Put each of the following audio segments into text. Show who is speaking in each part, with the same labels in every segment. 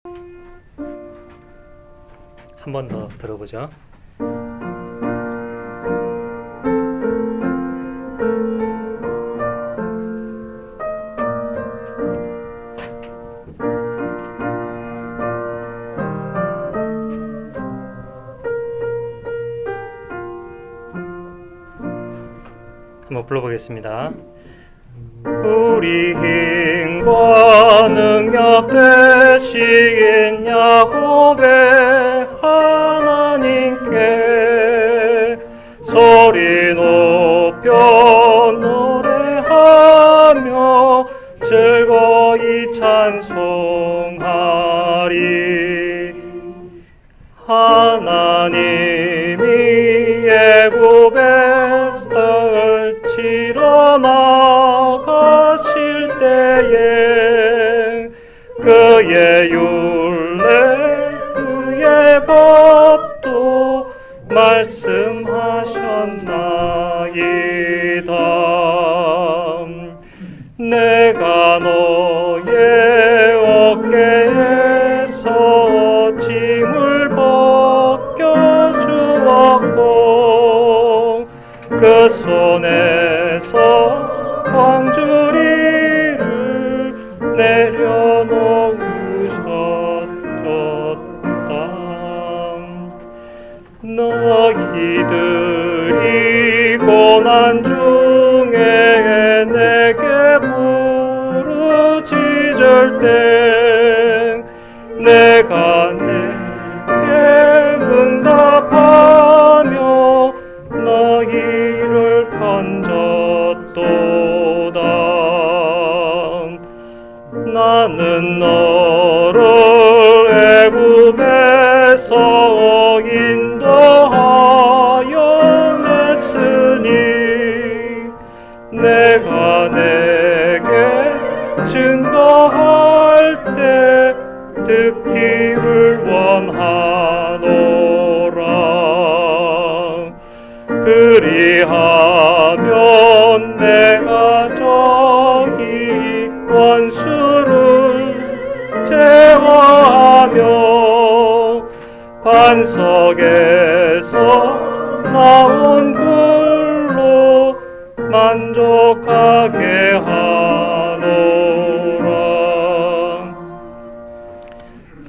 Speaker 1: 한 번 더 들어보죠. 한번 불러보겠습니다. 우리 힘과 능력 되시인 야곱의 하나님께 소리 높여 노래하며 즐거이 찬송하리. 하나님이 애굽에서 땅을 치러 나가실 때에 그의 율례 그의 법도 말씀하셨나이다. 내가 너의 어깨에서 짐을 벗겨주었고 그 손에서 광주리를 내려놓으셨다. 너희들이 고난 중에 내게 부르짖을 때 내가 내게 응답하며 너희를 건졌도다. 나는 너를 애굽에서 인도하여 냈으니 내가 내게 증거할 때 듣기를 원하노라. 그리하면 내가 저희 원수를 제어하며 반석에서 나온 굴로 만족하게 하노라.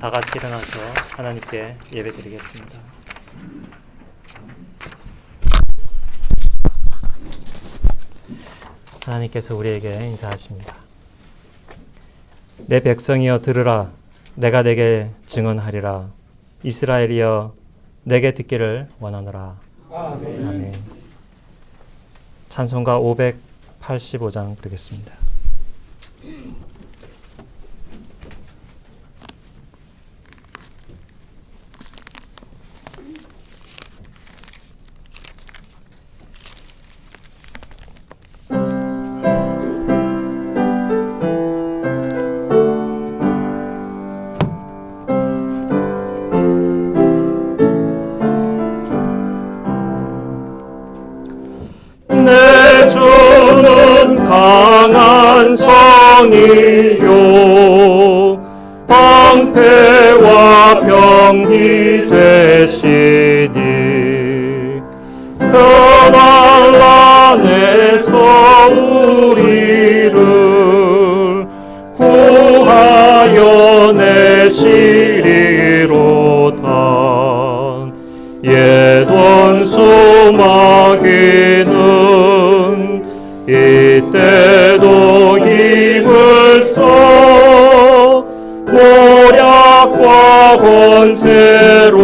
Speaker 1: 다 같이 일어나서 하나님께 예배드리겠습니다. 하나님께서 우리에게 인사하십니다. 내 백성이여 들으라. 내가 내게 증언하리라. 이스라엘이여 내게 듣기를 원하노라. 아멘. 아멘. 찬송가 585장 부르겠습니다.
Speaker 2: 내 주는 강한 성이요 방패와 병기 되시니 그 난란에서 우리를 구하여 내시리로다. 옛 원수 마귀는 이때도 힘을 써 모략과 권세로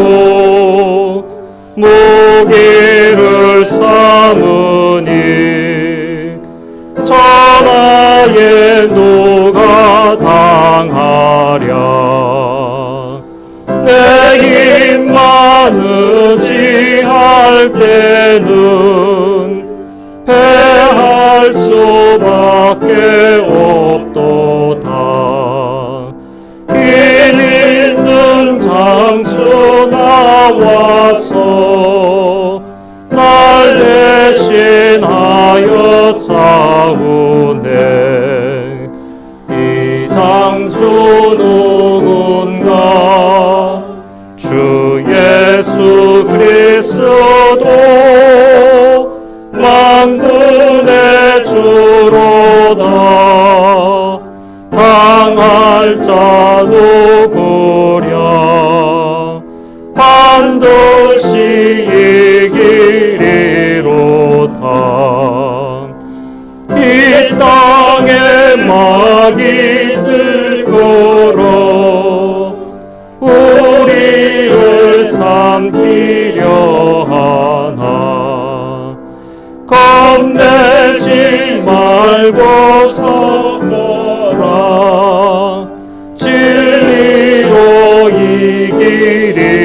Speaker 2: 무기를 삼으니 천하에 누가 당하랴. 내 힘만 의지할 때는 패할 수밖에 없도다. 길 있는 장수 나와서 날 대신하여 싸우네. 이 장수 누군가 수도 만군의 주로다. 당할 자 누구랴 반드시 이기리로다. 이 땅에 마귀 들고로 우리를 삼키려 하나. 겁내지 말고 서거라. 진리로 이기리로다.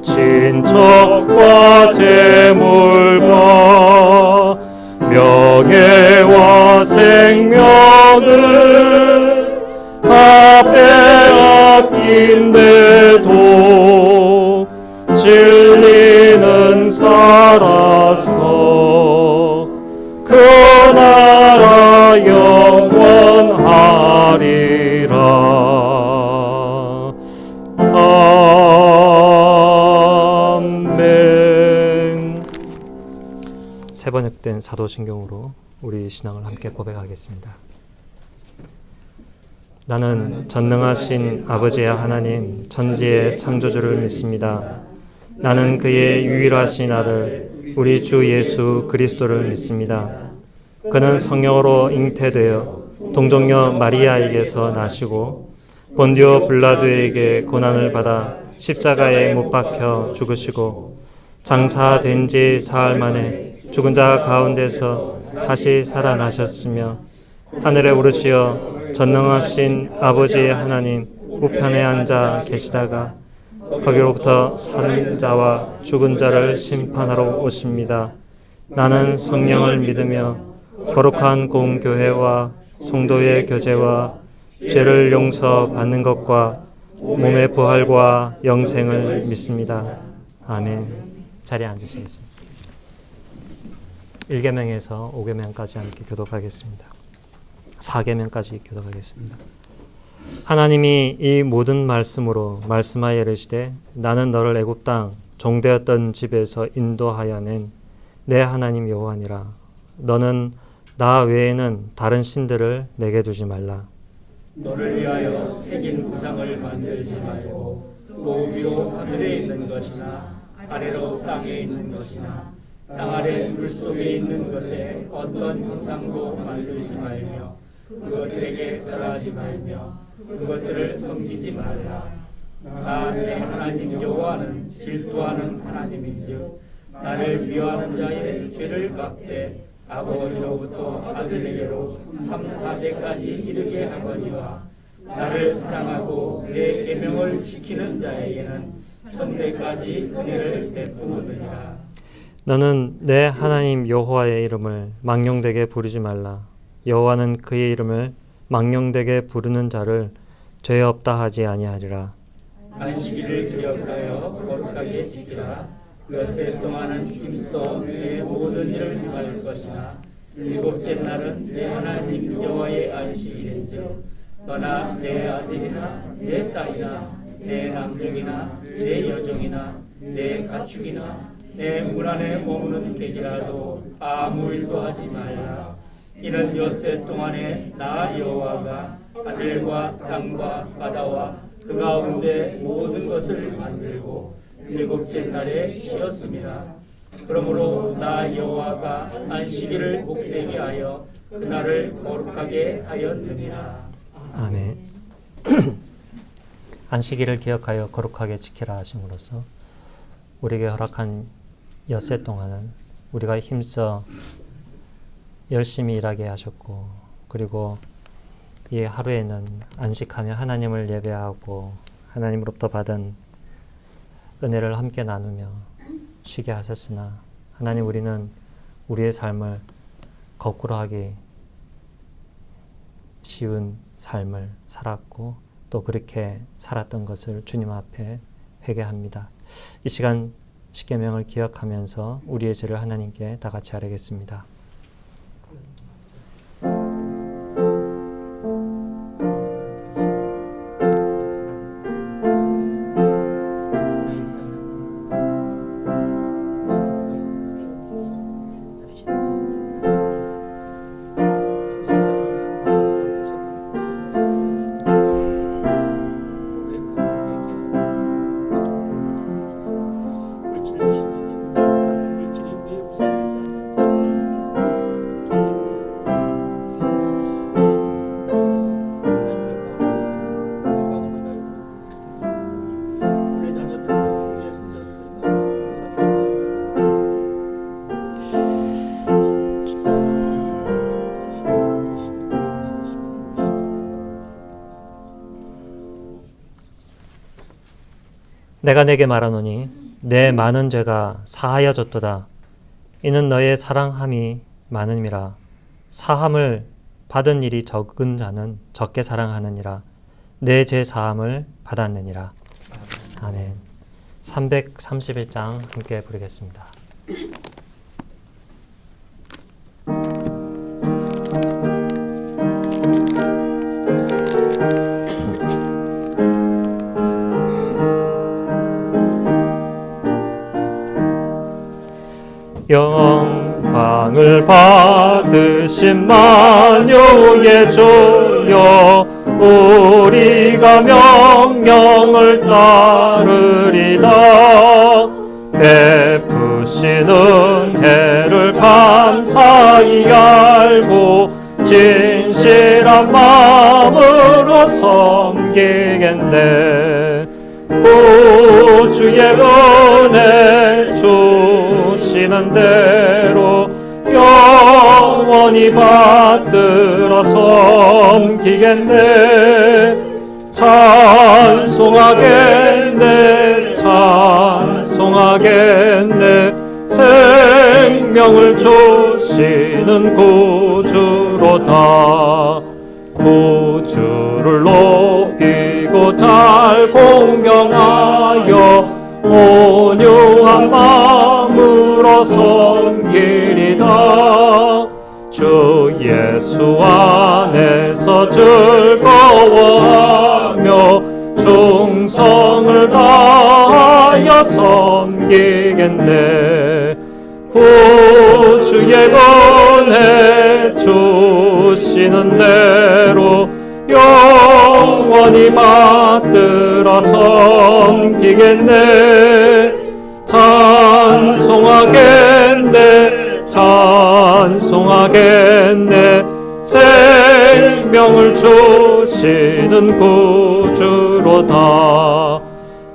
Speaker 2: 친척과 재물과 명예와 생명을 다 빼앗긴데도 진리는 살아서 그 나라 영원하리라. 아멘.
Speaker 1: 세 번역된 사도신경으로 우리 신앙을 함께 고백하겠습니다. 나는 전능하신 아버지의 하나님 천지의 창조주를 믿습니다. 나는 그의 유일하신 아들 우리 주 예수 그리스도를 믿습니다. 그는 성령으로 잉태되어 동정녀 마리아에게서 나시고 본디오 빌라도에게 고난을 받아 십자가에 못 박혀 죽으시고 장사된 지 사흘 만에 죽은 자 가운데서 다시 살아나셨으며 하늘에 오르시어 전능하신 아버지의 하나님 우편에 앉아 계시다가 거기로부터 사는 자와 죽은 자를 심판하러 오십니다. 나는 성령을 믿으며 거룩한 공교회와 성도의 교제와 죄를 용서받는 것과 몸의 부활과 영생을 믿습니다. 아멘. 자리에 앉으시겠습니다. 1계명에서 5계명까지 함께 교독하겠습니다. 4계명까지 교독하겠습니다. 하나님이 이 모든 말씀으로 말씀하여 이르시되 나는 너를 애굽 땅 종되었던 집에서 인도하여 낸 내 하나님 여호와니라. 너는 나 외에는 다른 신들을 내게 두지 말라.
Speaker 3: 너를 위하여 새긴 우상을 만들지 말고 또 위로 하늘에 있는 것이나 아래로 땅에 있는 것이나 땅 아래 물속에 있는 것에 어떤 형상도 만들지 말며 그것들에게 절하지 말며 그것들을 섬기지 말라. 나 내 하나님 여호와는 질투하는 하나님인즉 나를 미워하는 자의 죄를 갚되 아버지로부터 아들에게로 3-4대까지 이르게 하거니와 나를 사랑하고 내 계명을 지키는 자에게는 천대까지 은혜를 베푸느니라.
Speaker 1: 너는 내 하나님 여호와의 이름을 망령되게 부르지 말라. 여호와는 그의 이름을 망령되게 부르는 자를 죄 없다 하지 아니하리라.
Speaker 3: 안식일을 기억하여 거룩하게 지키라. 엿새 동안은 힘써 내 모든 일을 행할 것이나 일곱째 날은 내 하나님 여호와의 안식일인즉 너나 내 아들이나 내 딸이나 내 남종이나 내 여종이나 내 가축이나 내 문 안에 머무는 객이라도 아무 일도 하지 말라. 이는 엿새 동안에 나 여호와가 하늘과 땅과 바다와 그 가운데 모든 것을 만들고 일곱째 날에 쉬었습니다. 그러므로 나 여호와가 안식일을 복되게 하여 그날을 거룩하게 하였느니라.
Speaker 1: 아멘. 안식일을 기억하여 거룩하게 지키라 하심으로써 우리에게 허락한 엿새 동안은 우리가 힘써 열심히 일하게 하셨고, 그리고 이 하루에는 안식하며 하나님을 예배하고 하나님으로부터 받은 은혜를 함께 나누며 쉬게 하셨으나 하나님, 우리는 우리의 삶을 거꾸로 하기 쉬운 삶을 살았고 또 그렇게 살았던 것을 주님 앞에 회개합니다. 이 시간 십계명을 기억하면서 우리의 죄를 하나님께 다 같이 아뢰겠습니다. 내가 내게 말하노니 내 많은 죄가 사하여졌도다. 이는 너의 사랑함이 많음이라. 사함을 받은 일이 적은 자는 적게 사랑하느니라. 내 죄 사함을 받았느니라. 아멘. 331장 함께 부르겠습니다.
Speaker 2: 영광을 받으신 만유의 주여 우리가 명령을 따르리다. 베푸신 은혜를 감사히 알고 진실한 마음으로 섬기겠네. 구주의 은혜 주시는 대로 영원히 받들어 섬기겠네. 찬송하겠네 찬송하겠네. 생명을 주시는 구주로다. 구주를 높이고 잘 공경하여 온유한 마음으로 섬기리다. 주 예수 안에서 즐거워하며 충성을 다하여 섬기겠네. 구주의 은혜 주시는 대로 영원히 받들어 섬기겠네. 찬송하겠네 찬송하겠네. 생명을 주시는 구주로다.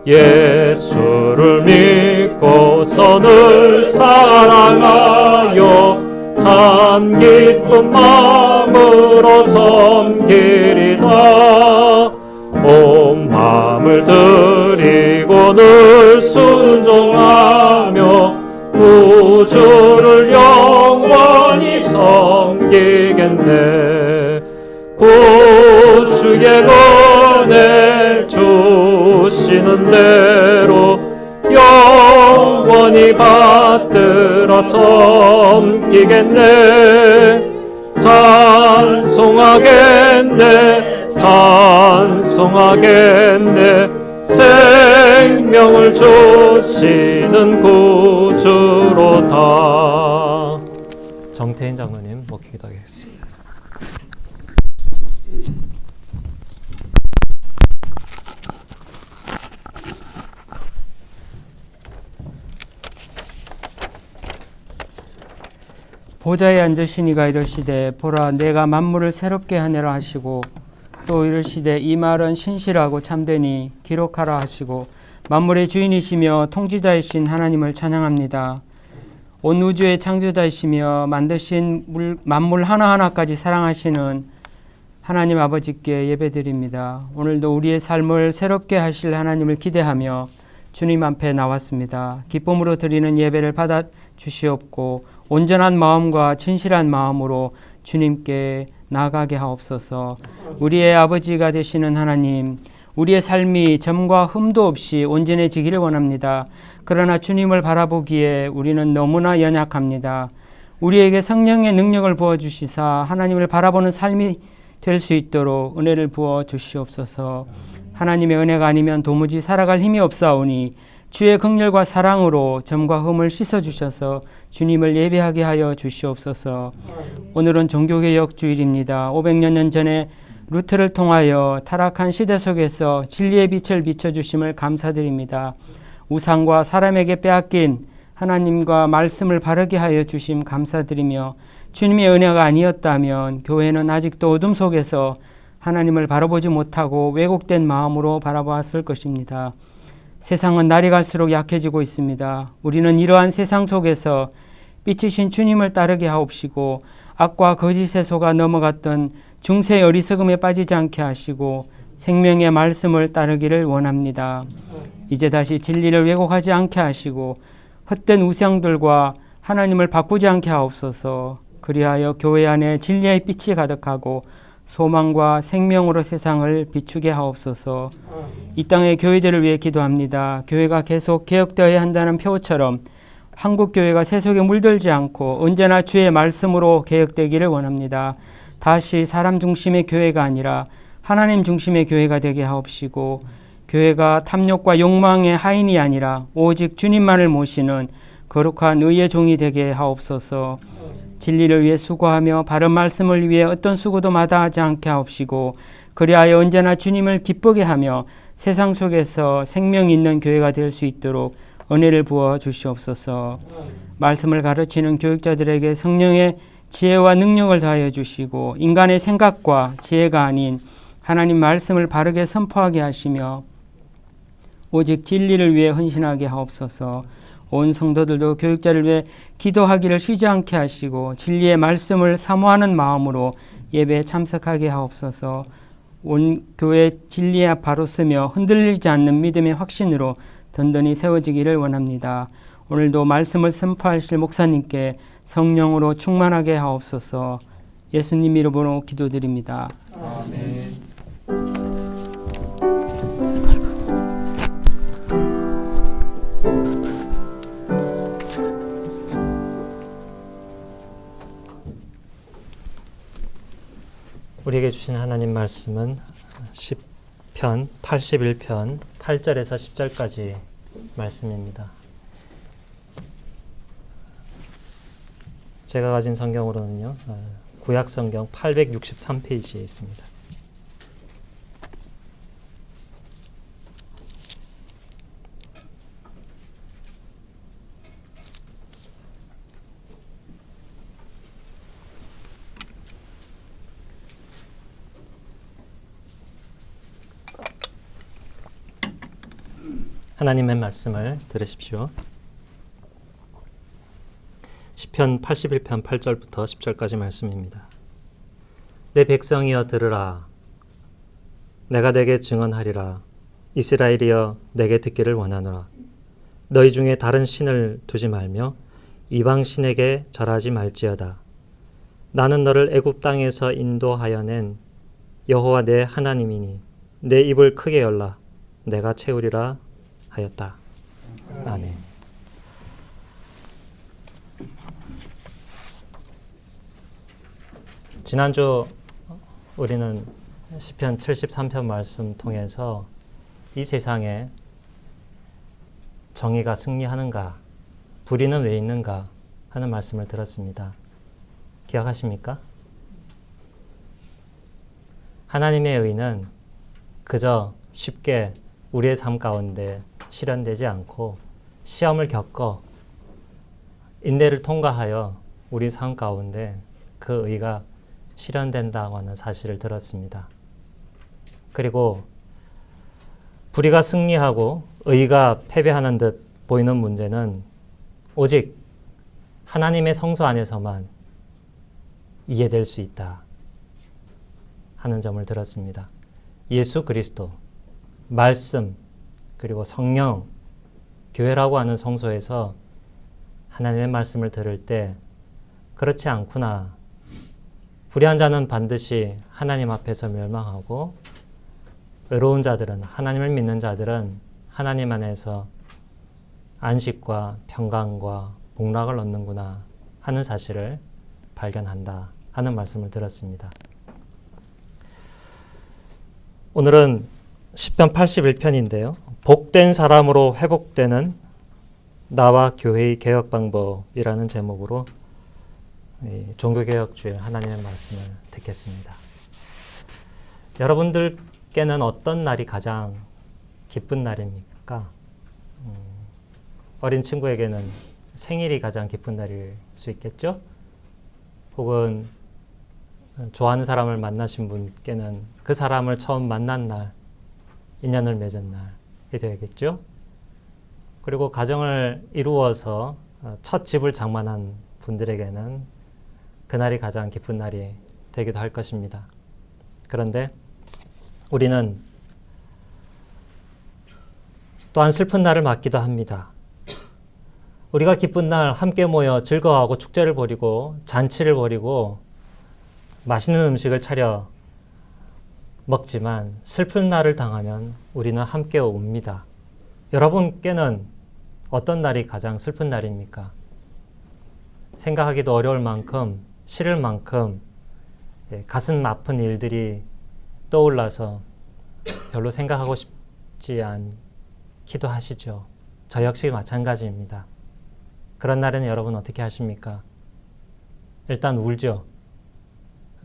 Speaker 2: 예수를 믿고서 늘 사랑하여 참 기쁜 마음으로 섬기리다. 온 마음을 드리고 늘 순종하며 구주를 영원히 섬기겠네. 구주의 은혜 주시는 대로 영원히 받들어 섬기겠네. 찬송하겠네 찬송하겠네. 생명을 주시는 구주로다.
Speaker 1: 정태인 장로님 목회 기도하겠습니다.
Speaker 4: 보좌에 앉으신 이가 이르시되 보라 내가 만물을 새롭게 하느라 하시고 또 이르시되 이 말은 신실하고 참되니 기록하라 하시고 만물의 주인이시며 통치자이신 하나님을 찬양합니다. 온 우주의 창조자이시며 만드신 만물 하나하나까지 사랑하시는 하나님 아버지께 예배드립니다. 오늘도 우리의 삶을 새롭게 하실 하나님을 기대하며 주님 앞에 나왔습니다. 기쁨으로 드리는 예배를 받아 주시옵고 온전한 마음과 진실한 마음으로 주님께 나아가게 하옵소서. 우리의 아버지가 되시는 하나님, 우리의 삶이 점과 흠도 없이 온전해지기를 원합니다. 그러나 주님을 바라보기에 우리는 너무나 연약합니다. 우리에게 성령의 능력을 부어주시사 하나님을 바라보는 삶이 될 수 있도록 은혜를 부어 주시옵소서. 하나님의 은혜가 아니면 도무지 살아갈 힘이 없사오니 주의 긍휼과 사랑으로 점과 흠을 씻어주셔서 주님을 예배하게 하여 주시옵소서. 오늘은 종교개혁 주일입니다. 500여 년 전에 루트를 통하여 타락한 시대 속에서 진리의 빛을 비춰주심을 감사드립니다. 우상과 사람에게 빼앗긴 하나님과 말씀을 바르게 하여 주심 감사드리며 주님의 은혜가 아니었다면 교회는 아직도 어둠 속에서 하나님을 바라보지 못하고 왜곡된 마음으로 바라보았을 것입니다. 세상은 날이 갈수록 약해지고 있습니다. 우리는 이러한 세상 속에서 빛이신 주님을 따르게 하옵시고 악과 거짓에 속아 넘어갔던 중세 어리석음에 빠지지 않게 하시고 생명의 말씀을 따르기를 원합니다. 이제 다시 진리를 왜곡하지 않게 하시고 헛된 우상들과 하나님을 바꾸지 않게 하옵소서. 그리하여 교회 안에 진리의 빛이 가득하고 소망과 생명으로 세상을 비추게 하옵소서. 이 땅의 교회들을 위해 기도합니다. 교회가 계속 개혁되어야 한다는 표처럼 한국 교회가 세속에 물들지 않고 언제나 주의 말씀으로 개혁되기를 원합니다. 다시 사람 중심의 교회가 아니라 하나님 중심의 교회가 되게 하옵시고, 교회가 탐욕과 욕망의 하인이 아니라 오직 주님만을 모시는 거룩한 의의 종이 되게 하옵소서. 진리를 위해 수고하며 바른 말씀을 위해 어떤 수고도 마다하지 않게 하옵시고, 그리하여 언제나 주님을 기쁘게 하며 세상 속에서 생명 있는 교회가 될 수 있도록 은혜를 부어 주시옵소서. 말씀을 가르치는 교육자들에게 성령의 지혜와 능력을 다하여 주시고, 인간의 생각과 지혜가 아닌 하나님 말씀을 바르게 선포하게 하시며 오직 진리를 위해 헌신하게 하옵소서. 온 성도들도 교육자를 위해 기도하기를 쉬지 않게 하시고 진리의 말씀을 사모하는 마음으로 예배에 참석하게 하옵소서. 온 교회 진리에 바로 서며 흔들리지 않는 믿음의 확신으로 든든히 세워지기를 원합니다. 오늘도 말씀을 선포하실 목사님께 성령으로 충만하게 하옵소서. 예수님 이름으로 기도드립니다.
Speaker 3: 아멘.
Speaker 1: 우리에게 주신 하나님 말씀은 시편 81편 8절에서 10절까지 말씀입니다. 제가 가진 성경으로는요, 구약 성경 863페이지에 있습니다. 하나님의 말씀을 들으십시오. 시편 81편 8절부터 10절까지 말씀입니다. 내 백성이여 들으라. 내가 내게 증언하리라. 이스라엘이여 내게 듣기를 원하노라. 너희 중에 다른 신을 두지 말며 이방 신에게 절하지 말지어다. 나는 너를 애굽 땅에서 인도하여 낸 여호와 내 하나님이니 내 입을 크게 열라. 내가 채우리라 하였다. 아멘. 지난주 우리는 시편 73편 말씀 통해서 이 세상에 정의가 승리하는가, 불의는 왜 있는가 하는 말씀을 들었습니다. 기억하십니까? 하나님의 의는 그저 쉽게 우리의 삶 가운데 실현되지 않고 시험을 겪어 인내를 통과하여 우리 삶 가운데 그 의가 실현된다고 하는 사실을 들었습니다. 그리고 불의가 승리하고 의가 패배하는 듯 보이는 문제는 오직 하나님의 성소 안에서만 이해될 수 있다 하는 점을 들었습니다. 예수 그리스도, 말씀, 그리고 성령, 교회라고 하는 성소에서 하나님의 말씀을 들을 때 그렇지 않구나. 불의한 자는 반드시 하나님 앞에서 멸망하고 의로운 자들은, 하나님을 믿는 자들은 하나님 안에서 안식과 평강과 복락을 얻는구나 하는 사실을 발견한다 하는 말씀을 들었습니다. 오늘은 시편 81편인데요. 복된 사람으로 회복되는 나와 교회의 개혁 방법이라는 제목으로 종교개혁주의 하나님의 말씀을 듣겠습니다. 여러분들께는 어떤 날이 가장 기쁜 날입니까? 어린 친구에게는 생일이 가장 기쁜 날일 수 있겠죠? 혹은 좋아하는 사람을 만나신 분께는 그 사람을 처음 만난 날, 인연을 맺은 날이 되겠죠? 그리고 가정을 이루어서 첫 집을 장만한 분들에게는 그날이 가장 기쁜 날이 되기도 할 것입니다. 그런데 우리는 또한 슬픈 날을 맞기도 합니다. 우리가 기쁜 날 함께 모여 즐거워하고 축제를 벌이고 잔치를 벌이고 맛있는 음식을 차려 먹지만 슬픈 날을 당하면 우리는 함께 웁니다. 여러분께는 어떤 날이 가장 슬픈 날입니까? 생각하기도 어려울 만큼, 싫을 만큼 가슴 아픈 일들이 떠올라서 별로 생각하고 싶지 않기도 하시죠. 저 역시 마찬가지입니다. 그런 날에는 여러분 어떻게 하십니까? 일단 울죠.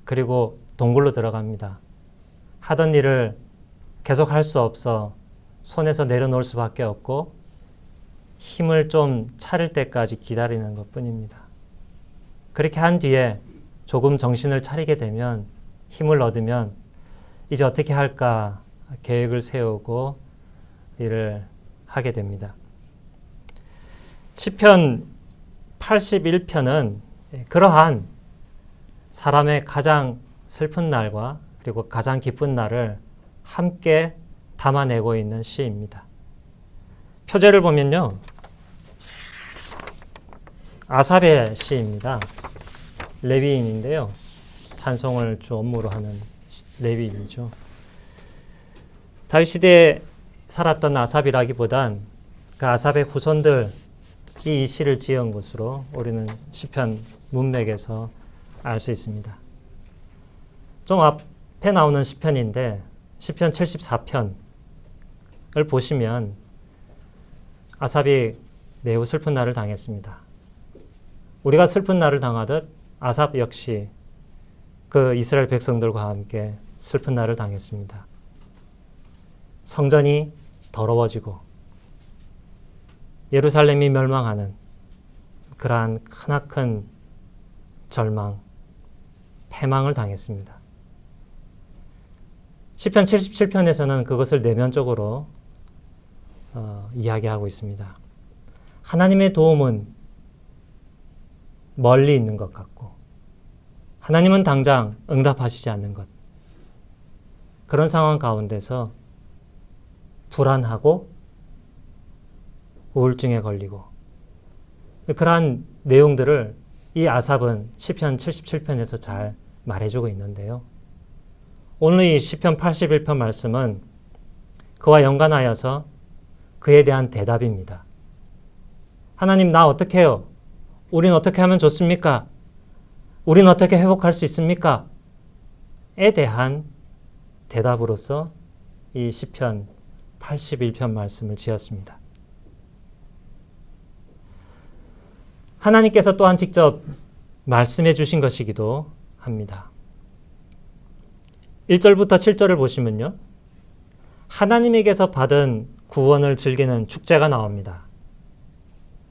Speaker 1: 그리고 동굴로 들어갑니다. 하던 일을 계속 할 수 없어 손에서 내려놓을 수밖에 없고 힘을 좀 차릴 때까지 기다리는 것뿐입니다. 그렇게 한 뒤에 조금 정신을 차리게 되면, 힘을 얻으면 이제 어떻게 할까 계획을 세우고 일을 하게 됩니다. 시편 81편은 그러한 사람의 가장 슬픈 날과 그리고 가장 기쁜 날을 함께 담아내고 있는 시입니다. 표제를 보면요, 아삽의 시입니다. 레위인인데요, 찬송을 주 업무로 하는 레위인이죠. 다윗 시대에 살았던 아삽이라기보단 그 아삽의 후손들이 이 시를 지은 것으로 우리는 시편 문맥에서 알 수 있습니다. 좀 앞에 나오는 시편인데 시편 74편을 보시면 아삽이 매우 슬픈 날을 당했습니다. 우리가 슬픈 날을 당하듯 아삽 역시 그 이스라엘 백성들과 함께 슬픈 날을 당했습니다. 성전이 더러워지고 예루살렘이 멸망하는 그러한 크나큰 절망, 패망을 당했습니다. 시편 77편에서는 그것을 내면적으로 이야기하고 있습니다. 하나님의 도움은 멀리 있는 것 같고 하나님은 당장 응답하시지 않는 것, 그런 상황 가운데서 불안하고 우울증에 걸리고 그러한 내용들을 이 아삽은 시편 77편에서 잘 말해주고 있는데요. 오늘 이 시편 81편 말씀은 그와 연관하여서 그에 대한 대답입니다. 하나님, 나 어떻게 해요? 우린 어떻게 하면 좋습니까? 우린 어떻게 회복할 수 있습니까? 에 대한 대답으로서 이 시편 81편 말씀을 지었습니다. 하나님께서 또한 직접 말씀해 주신 것이기도 합니다. 1절부터 7절을 보시면요, 하나님에게서 받은 구원을 즐기는 축제가 나옵니다.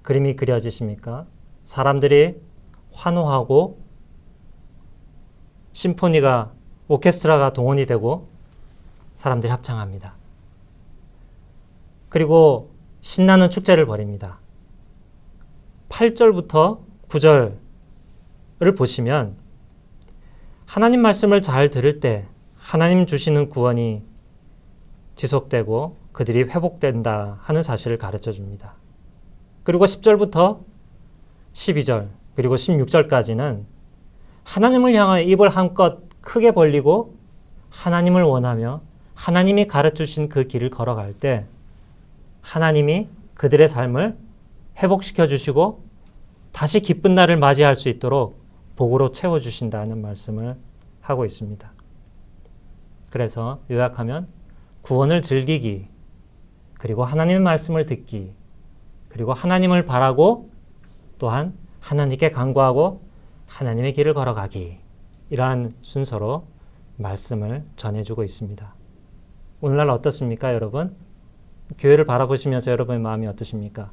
Speaker 1: 그림이 그려지십니까? 사람들이 환호하고 심포니가, 오케스트라가 동원이 되고 사람들이 합창합니다. 그리고 신나는 축제를 벌입니다. 8절부터 9절을 보시면 하나님 말씀을 잘 들을 때 하나님 주시는 구원이 지속되고 그들이 회복된다 하는 사실을 가르쳐 줍니다. 그리고 10절부터 12절 그리고 16절까지는 하나님을 향하여 입을 한껏 크게 벌리고 하나님을 원하며 하나님이 가르쳐 주신 그 길을 걸어갈 때 하나님이 그들의 삶을 회복시켜 주시고 다시 기쁜 날을 맞이할 수 있도록 복으로 채워주신다는 말씀을 하고 있습니다. 그래서 요약하면 구원을 즐기기, 그리고 하나님의 말씀을 듣기, 그리고 하나님을 바라고 또한 하나님께 간구하고 하나님의 길을 걸어가기, 이러한 순서로 말씀을 전해주고 있습니다. 오늘날 어떻습니까, 여러분? 교회를 바라보시면서 여러분의 마음이 어떠십니까?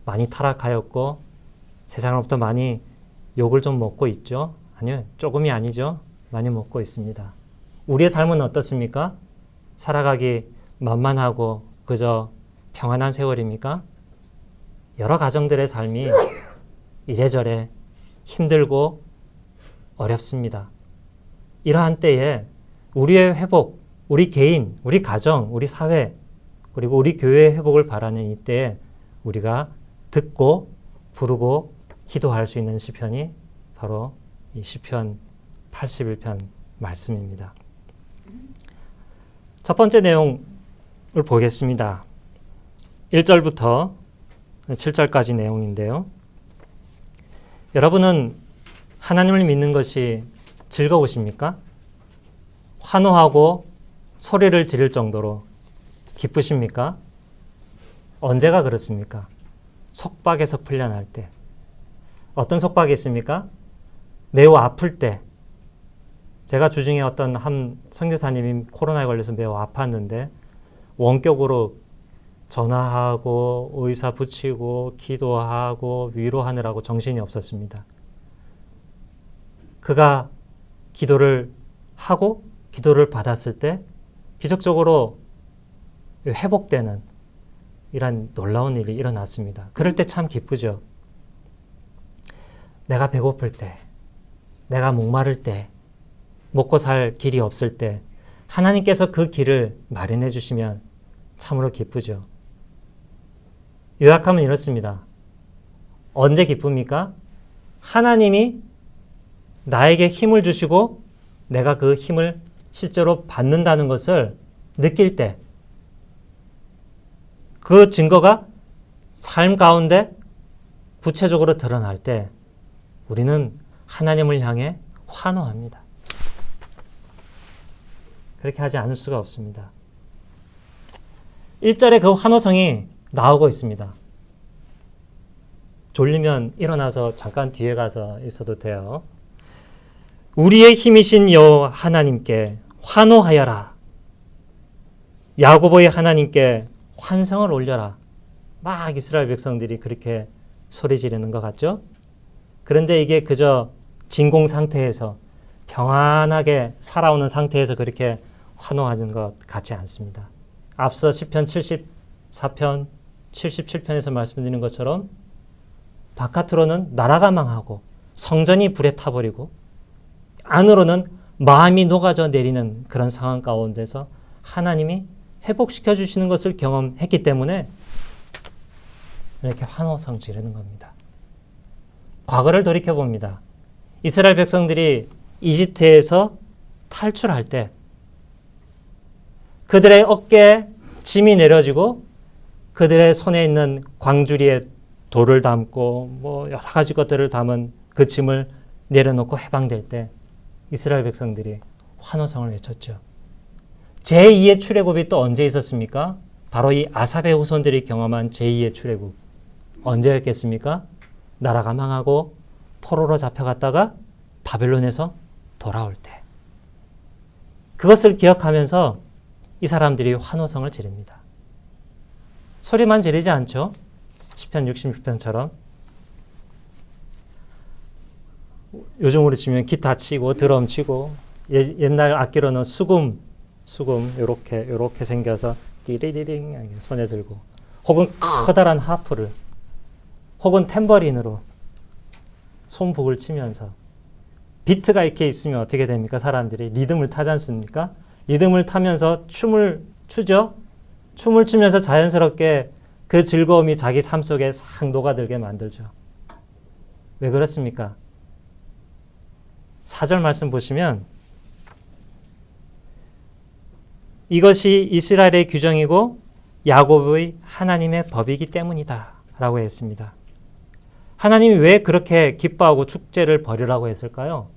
Speaker 1: 많이 타락하였고 세상으로부터 많이 욕을 좀 먹고 있죠? 아니요, 조금이 아니죠. 많이 먹고 있습니다. 우리의 삶은 어떻습니까? 살아가기 만만하고 그저 평안한 세월입니까? 여러 가정들의 삶이 이래저래 힘들고 어렵습니다. 이러한 때에 우리의 회복, 우리 개인, 우리 가정, 우리 사회 그리고 우리 교회의 회복을 바라는 이때에 우리가 듣고 부르고 기도할 수 있는 시편이 바로 이 시편 81편 말씀입니다. 첫 번째 내용을 보겠습니다. 1절부터 7절까지 내용인데요. 여러분은 하나님을 믿는 것이 즐거우십니까? 환호하고 소리를 지를 정도로 기쁘십니까? 언제가 그렇습니까? 속박에서 풀려날 때. 어떤 속박이 있습니까? 매우 아플 때. 제가 주중에 어떤 한 선교사님이 코로나에 걸려서 매우 아팠는데 원격으로 전화하고 의사 붙이고 기도하고 위로하느라고 정신이 없었습니다. 그가 기도를 하고 기도를 받았을 때 기적적으로 회복되는 이런 놀라운 일이 일어났습니다. 그럴 때 참 기쁘죠. 내가 배고플 때, 내가 목마를 때, 먹고 살 길이 없을 때 하나님께서 그 길을 마련해 주시면 참으로 기쁘죠. 요약하면 이렇습니다. 언제 기쁩니까? 하나님이 나에게 힘을 주시고 내가 그 힘을 실제로 받는다는 것을 느낄 때, 그 증거가 삶 가운데 구체적으로 드러날 때 우리는 하나님을 향해 환호합니다. 그렇게 하지 않을 수가 없습니다. 1절에 그 환호성이 나오고 있습니다. 졸리면 일어나서 잠깐 뒤에 가서 있어도 돼요. 우리의 힘이신 여호와 하나님께 환호하여라. 야고보의 하나님께 환성을 올려라. 막 이스라엘 백성들이 그렇게 소리 지르는 것 같죠? 그런데 이게 그저 진공 상태에서 평안하게 살아오는 상태에서 그렇게 환호하는 것 같지 않습니다. 앞서 시편 74편, 77편에서 말씀드린 것처럼 바깥으로는 나라가 망하고 성전이 불에 타버리고 안으로는 마음이 녹아져 내리는 그런 상황 가운데서 하나님이 회복시켜 주시는 것을 경험했기 때문에 이렇게 환호성 지르는 겁니다. 과거를 돌이켜봅니다. 이스라엘 백성들이 이집트에서 탈출할 때 그들의 어깨에 짐이 내려지고 그들의 손에 있는 광주리에 돌을 담고 뭐 여러 가지 것들을 담은 그 짐을 내려놓고 해방될 때 이스라엘 백성들이 환호성을 외쳤죠. 제2의 출애굽이 또 언제 있었습니까? 바로 이 아삽의 후손들이 경험한 제2의 출애굽. 언제였겠습니까? 나라가 망하고 포로로 잡혀갔다가 바벨론에서 돌아올 때. 그것을 기억하면서 이 사람들이 환호성을 지릅니다. 소리만 지르지 않죠? 시편 66편처럼. 요즘으로 치면 기타 치고 드럼 치고 옛날 악기로는 수금 요렇게 생겨서 띠리리링 손에 들고 혹은 커다란 하프를 혹은 탬버린으로 손북을 치면서 비트가 이렇게 있으면 어떻게 됩니까? 사람들이 리듬을 타지 않습니까? 리듬을 타면서 춤을 추죠? 춤을 추면서 자연스럽게 그 즐거움이 자기 삶 속에 싹 녹아들게 만들죠. 왜 그렇습니까? 4절 말씀 보시면 이것이 이스라엘의 규정이고 야곱의 하나님의 법이기 때문이다 라고 했습니다. 하나님이 왜 그렇게 기뻐하고 축제를 벌이라고 했을까요?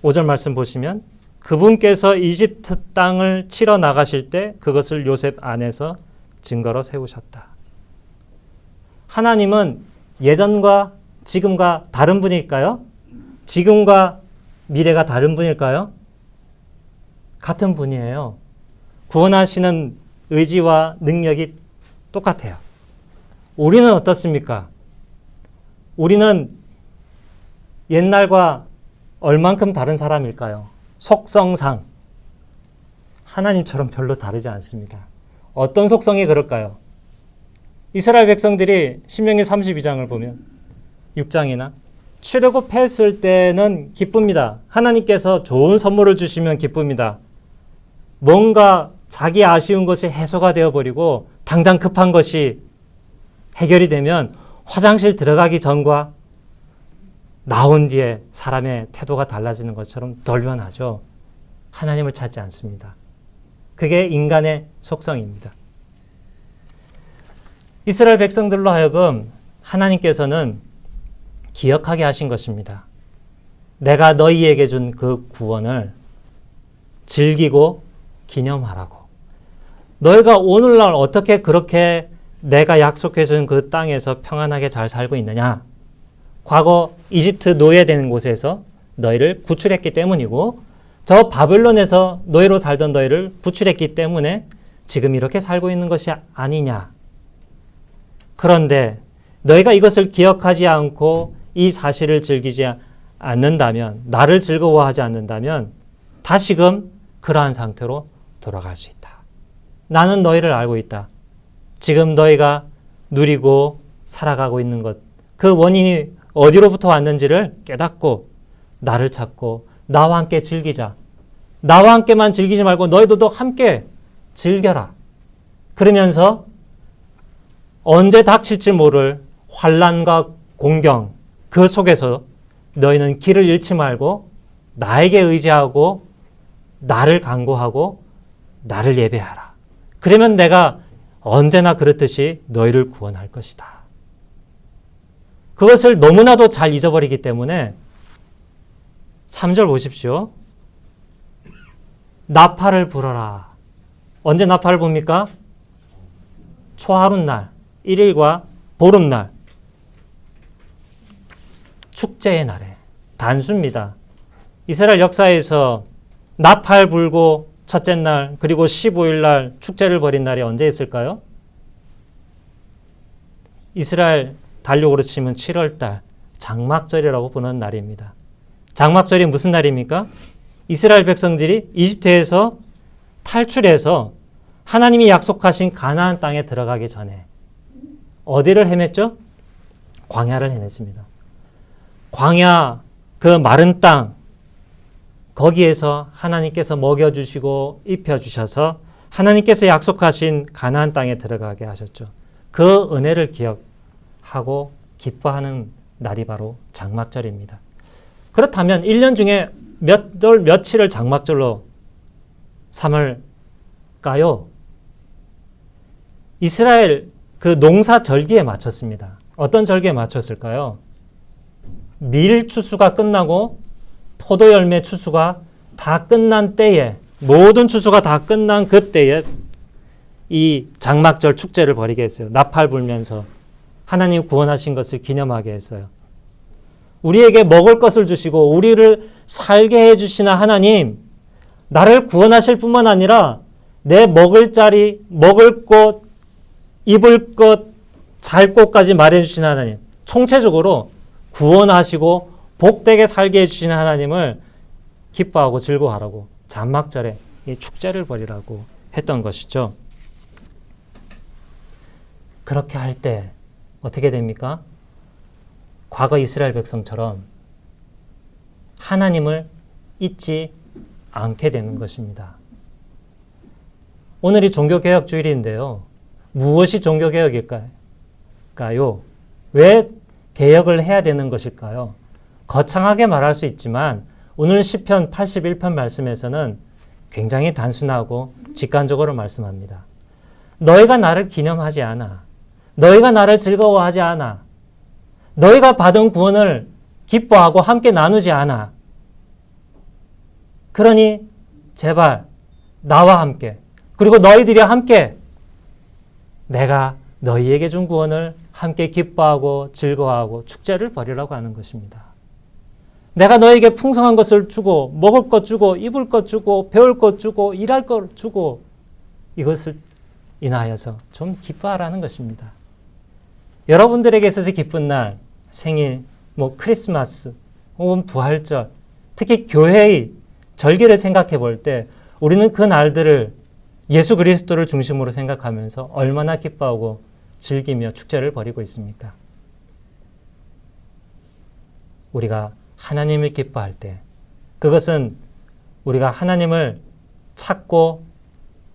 Speaker 1: 5절 말씀 보시면 그분께서 이집트 땅을 치러 나가실 때 그것을 요셉 안에서 증거로 세우셨다. 하나님은 예전과 지금과 다른 분일까요? 지금과 미래가 다른 분일까요? 같은 분이에요. 구원하시는 의지와 능력이 똑같아요. 우리는 어떻습니까? 우리는 옛날과 얼만큼 다른 사람일까요? 속성상 하나님처럼 별로 다르지 않습니다. 어떤 속성이 그럴까요? 이스라엘 백성들이 신명기 32장을 보면 6장이나 출애굽했을 때는 기쁩니다. 하나님께서 좋은 선물을 주시면 기쁩니다. 뭔가 자기 아쉬운 것이 해소가 되어버리고 당장 급한 것이 해결이 되면 화장실 들어가기 전과 나온 뒤에 사람의 태도가 달라지는 것처럼 돌변하죠. 하나님을 찾지 않습니다. 그게 인간의 속성입니다. 이스라엘 백성들로 하여금 하나님께서는 기억하게 하신 것입니다. 내가 너희에게 준 그 구원을 즐기고 기념하라고. 너희가 오늘날 어떻게 그렇게 내가 약속해 준 그 땅에서 평안하게 잘 살고 있느냐? 과거 이집트 노예된 곳에서 너희를 구출했기 때문이고 저 바벨론에서 노예로 살던 너희를 구출했기 때문에 지금 이렇게 살고 있는 것이 아니냐? 그런데 너희가 이것을 기억하지 않고 이 사실을 즐기지 않는다면, 나를 즐거워하지 않는다면 다시금 그러한 상태로 돌아갈 수 있다. 나는 너희를 알고 있다. 지금 너희가 누리고 살아가고 있는 것, 그 원인이 어디로부터 왔는지를 깨닫고 나를 찾고 나와 함께 즐기자. 나와 함께만 즐기지 말고 너희들도 함께 즐겨라. 그러면서 언제 닥칠지 모를 환난과 공경, 그 속에서 너희는 길을 잃지 말고 나에게 의지하고 나를 간구하고 나를 예배하라. 그러면 내가 언제나 그렇듯이 너희를 구원할 것이다. 그것을 너무나도 잘 잊어버리기 때문에 3절 보십시오. 나팔을 불어라. 언제 나팔을 붑니까? 초하룻날, 1일과 보름날, 축제의 날에. 단수입니다. 이스라엘 역사에서 나팔 불고 첫째 날 그리고 15일 날 축제를 벌인 날이 언제 있을까요? 이스라엘 달력으로 치면 7월 달 장막절이라고 부르는 날입니다. 장막절이 무슨 날입니까? 이스라엘 백성들이 이집트에서 탈출해서 하나님이 약속하신 가나안 땅에 들어가기 전에 어디를 헤맸죠? 광야를 헤맸습니다. 광야, 그 마른 땅, 거기에서 하나님께서 먹여주시고 입혀주셔서 하나님께서 약속하신 가나안 땅에 들어가게 하셨죠. 그 은혜를 기억하고 기뻐하는 날이 바로 장막절입니다. 그렇다면 1년 중에 며칠을 장막절로 삼을까요? 이스라엘 그 농사 절기에 맞췄습니다. 어떤 절기에 맞췄을까요? 밀 추수가 끝나고 포도 열매 추수가 다 끝난 때에, 모든 추수가 다 끝난 그때에 이 장막절 축제를 벌이게 했어요. 나팔 불면서 하나님 구원하신 것을 기념하게 했어요. 우리에게 먹을 것을 주시고 우리를 살게 해주시는 하나님, 나를 구원하실 뿐만 아니라 내 먹을 자리, 먹을 곳, 입을 것, 잘 곳까지 마련해 주시는 하나님, 총체적으로 구원하시고 복되게 살게 해주시는 하나님을 기뻐하고 즐거워하라고 장막절에 이 축제를 벌이라고 했던 것이죠. 그렇게 할 때 어떻게 됩니까? 과거 이스라엘 백성처럼 하나님을 잊지 않게 되는 것입니다. 오늘이 종교개혁 주일인데요. 무엇이 종교개혁일까요? 왜 개혁을 해야 되는 것일까요? 거창하게 말할 수 있지만 오늘 시편 81편 말씀에서는 굉장히 단순하고 직관적으로 말씀합니다. 너희가 나를 기념하지 않아. 너희가 나를 즐거워하지 않아. 너희가 받은 구원을 기뻐하고 함께 나누지 않아. 그러니 제발 나와 함께, 그리고 너희들이 함께 내가 너희에게 준 구원을 함께 기뻐하고 즐거워하고 축제를 벌이라고 하는 것입니다. 내가 너에게 풍성한 것을 주고 먹을 것 주고 입을 것 주고 배울 것 주고 일할 것 주고 이것을 인하여서 좀 기뻐하라는 것입니다. 여러분들에게 있어서 기쁜 날, 생일, 크리스마스 혹은 부활절, 특히 교회의 절기를 생각해 볼 때 우리는 그 날들을 예수 그리스도를 중심으로 생각하면서 얼마나 기뻐하고 즐기며 축제를 벌이고 있습니까? 우리가 하나님을 기뻐할 때 그것은 우리가 하나님을 찾고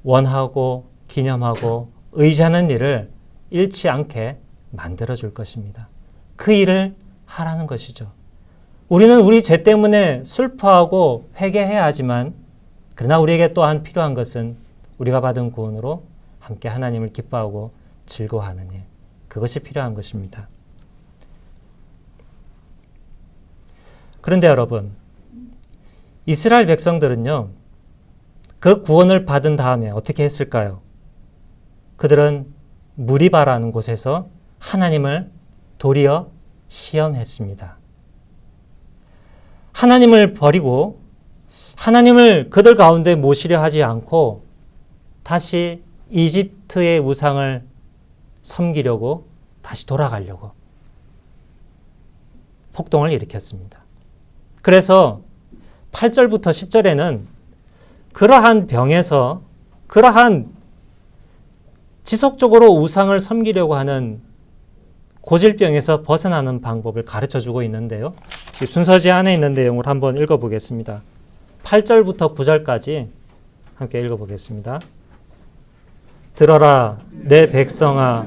Speaker 1: 원하고 기념하고 의지하는 일을 잃지 않게 만들어 줄 것입니다. 그 일을 하라는 것이죠. 우리는 우리 죄 때문에 슬퍼하고 회개해야 하지만 그러나 우리에게 또한 필요한 것은 우리가 받은 구원으로 함께 하나님을 기뻐하고 즐거워하는 일, 그것이 필요한 것입니다. 그런데 여러분, 이스라엘 백성들은요, 그 구원을 받은 다음에 어떻게 했을까요? 그들은 무리바라는 곳에서 하나님을 도리어 시험했습니다. 하나님을 버리고 하나님을 그들 가운데 모시려 하지 않고 다시 이집트의 우상을 섬기려고 다시 돌아가려고 폭동을 일으켰습니다. 그래서 8절부터 10절에는 그러한 병에서, 그러한 지속적으로 우상을 섬기려고 하는 고질병에서 벗어나는 방법을 가르쳐주고 있는데요. 이 순서지 안에 있는 내용을 한번 읽어보겠습니다. 8절부터 9절까지 함께 읽어보겠습니다. 들어라 내 백성아,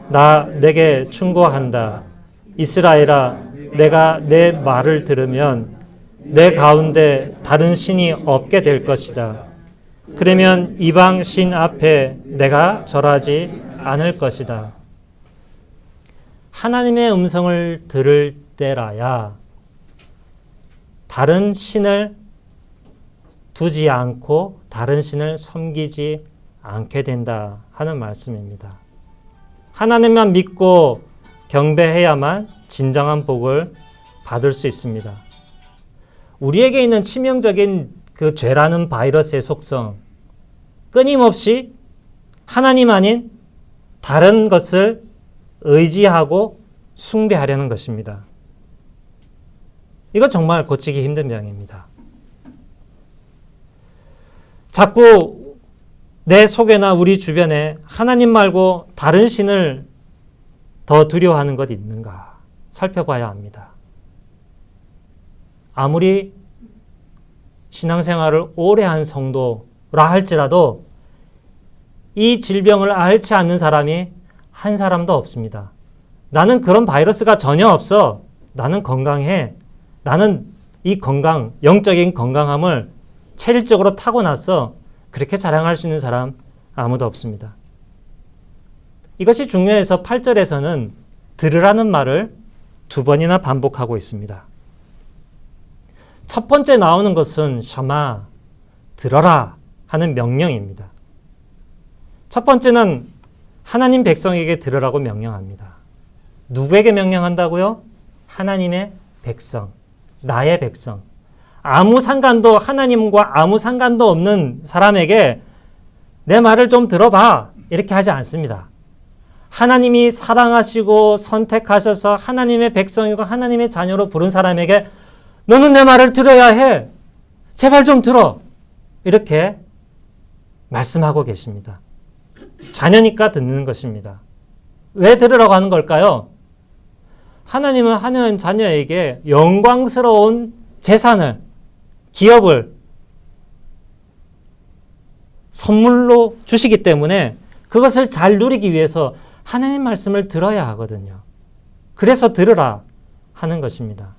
Speaker 1: 나 내게 충고한다. 이스라엘아, 내가 내 말을 들으면 내 가운데 다른 신이 없게 될 것이다. 그러면 이방 신 앞에 내가 절하지 않을 것이다. 하나님의 음성을 들을 때라야 다른 신을 두지 않고 다른 신을 섬기지 않게 된다 하는 말씀입니다. 하나님만 믿고 경배해야만 진정한 복을 받을 수 있습니다. 우리에게 있는 치명적인 그 죄라는 바이러스의 속성, 끊임없이 하나님 아닌 다른 것을 의지하고 숭배하려는 것입니다. 이거 정말 고치기 힘든 병입니다. 자꾸 내 속에나 우리 주변에 하나님 말고 다른 신을 더 두려워하는 것 있는가 살펴봐야 합니다. 아무리 신앙생활을 오래 한 성도라 할지라도 이 질병을 앓지 않는 사람이 한 사람도 없습니다. 나는 그런 바이러스가 전혀 없어. 나는 건강해. 나는 이 건강, 영적인 건강함을 체질적으로 타고났어. 그렇게 자랑할 수 있는 사람 아무도 없습니다. 이것이 중요해서 8절에서는 들으라는 말을 2번이나 반복하고 있습니다. 첫 번째 나오는 것은 셔마, 들어라 하는 명령입니다. 첫 번째는 하나님 백성에게 들으라고 명령합니다. 누구에게 명령한다고요? 하나님의 백성, 나의 백성. 아무 상관도, 하나님과 아무 상관도 없는 사람에게 내 말을 좀 들어봐 이렇게 하지 않습니다. 하나님이 사랑하시고 선택하셔서 하나님의 백성이고 하나님의 자녀로 부른 사람에게 너는 내 말을 들어야 해. 제발 좀 들어. 이렇게 말씀하고 계십니다. 자녀니까 듣는 것입니다. 왜 들으라고 하는 걸까요? 하나님은 하나님 자녀에게 영광스러운 재산을, 기업을 선물로 주시기 때문에 그것을 잘 누리기 위해서 하나님 말씀을 들어야 하거든요. 그래서 들으라 하는 것입니다.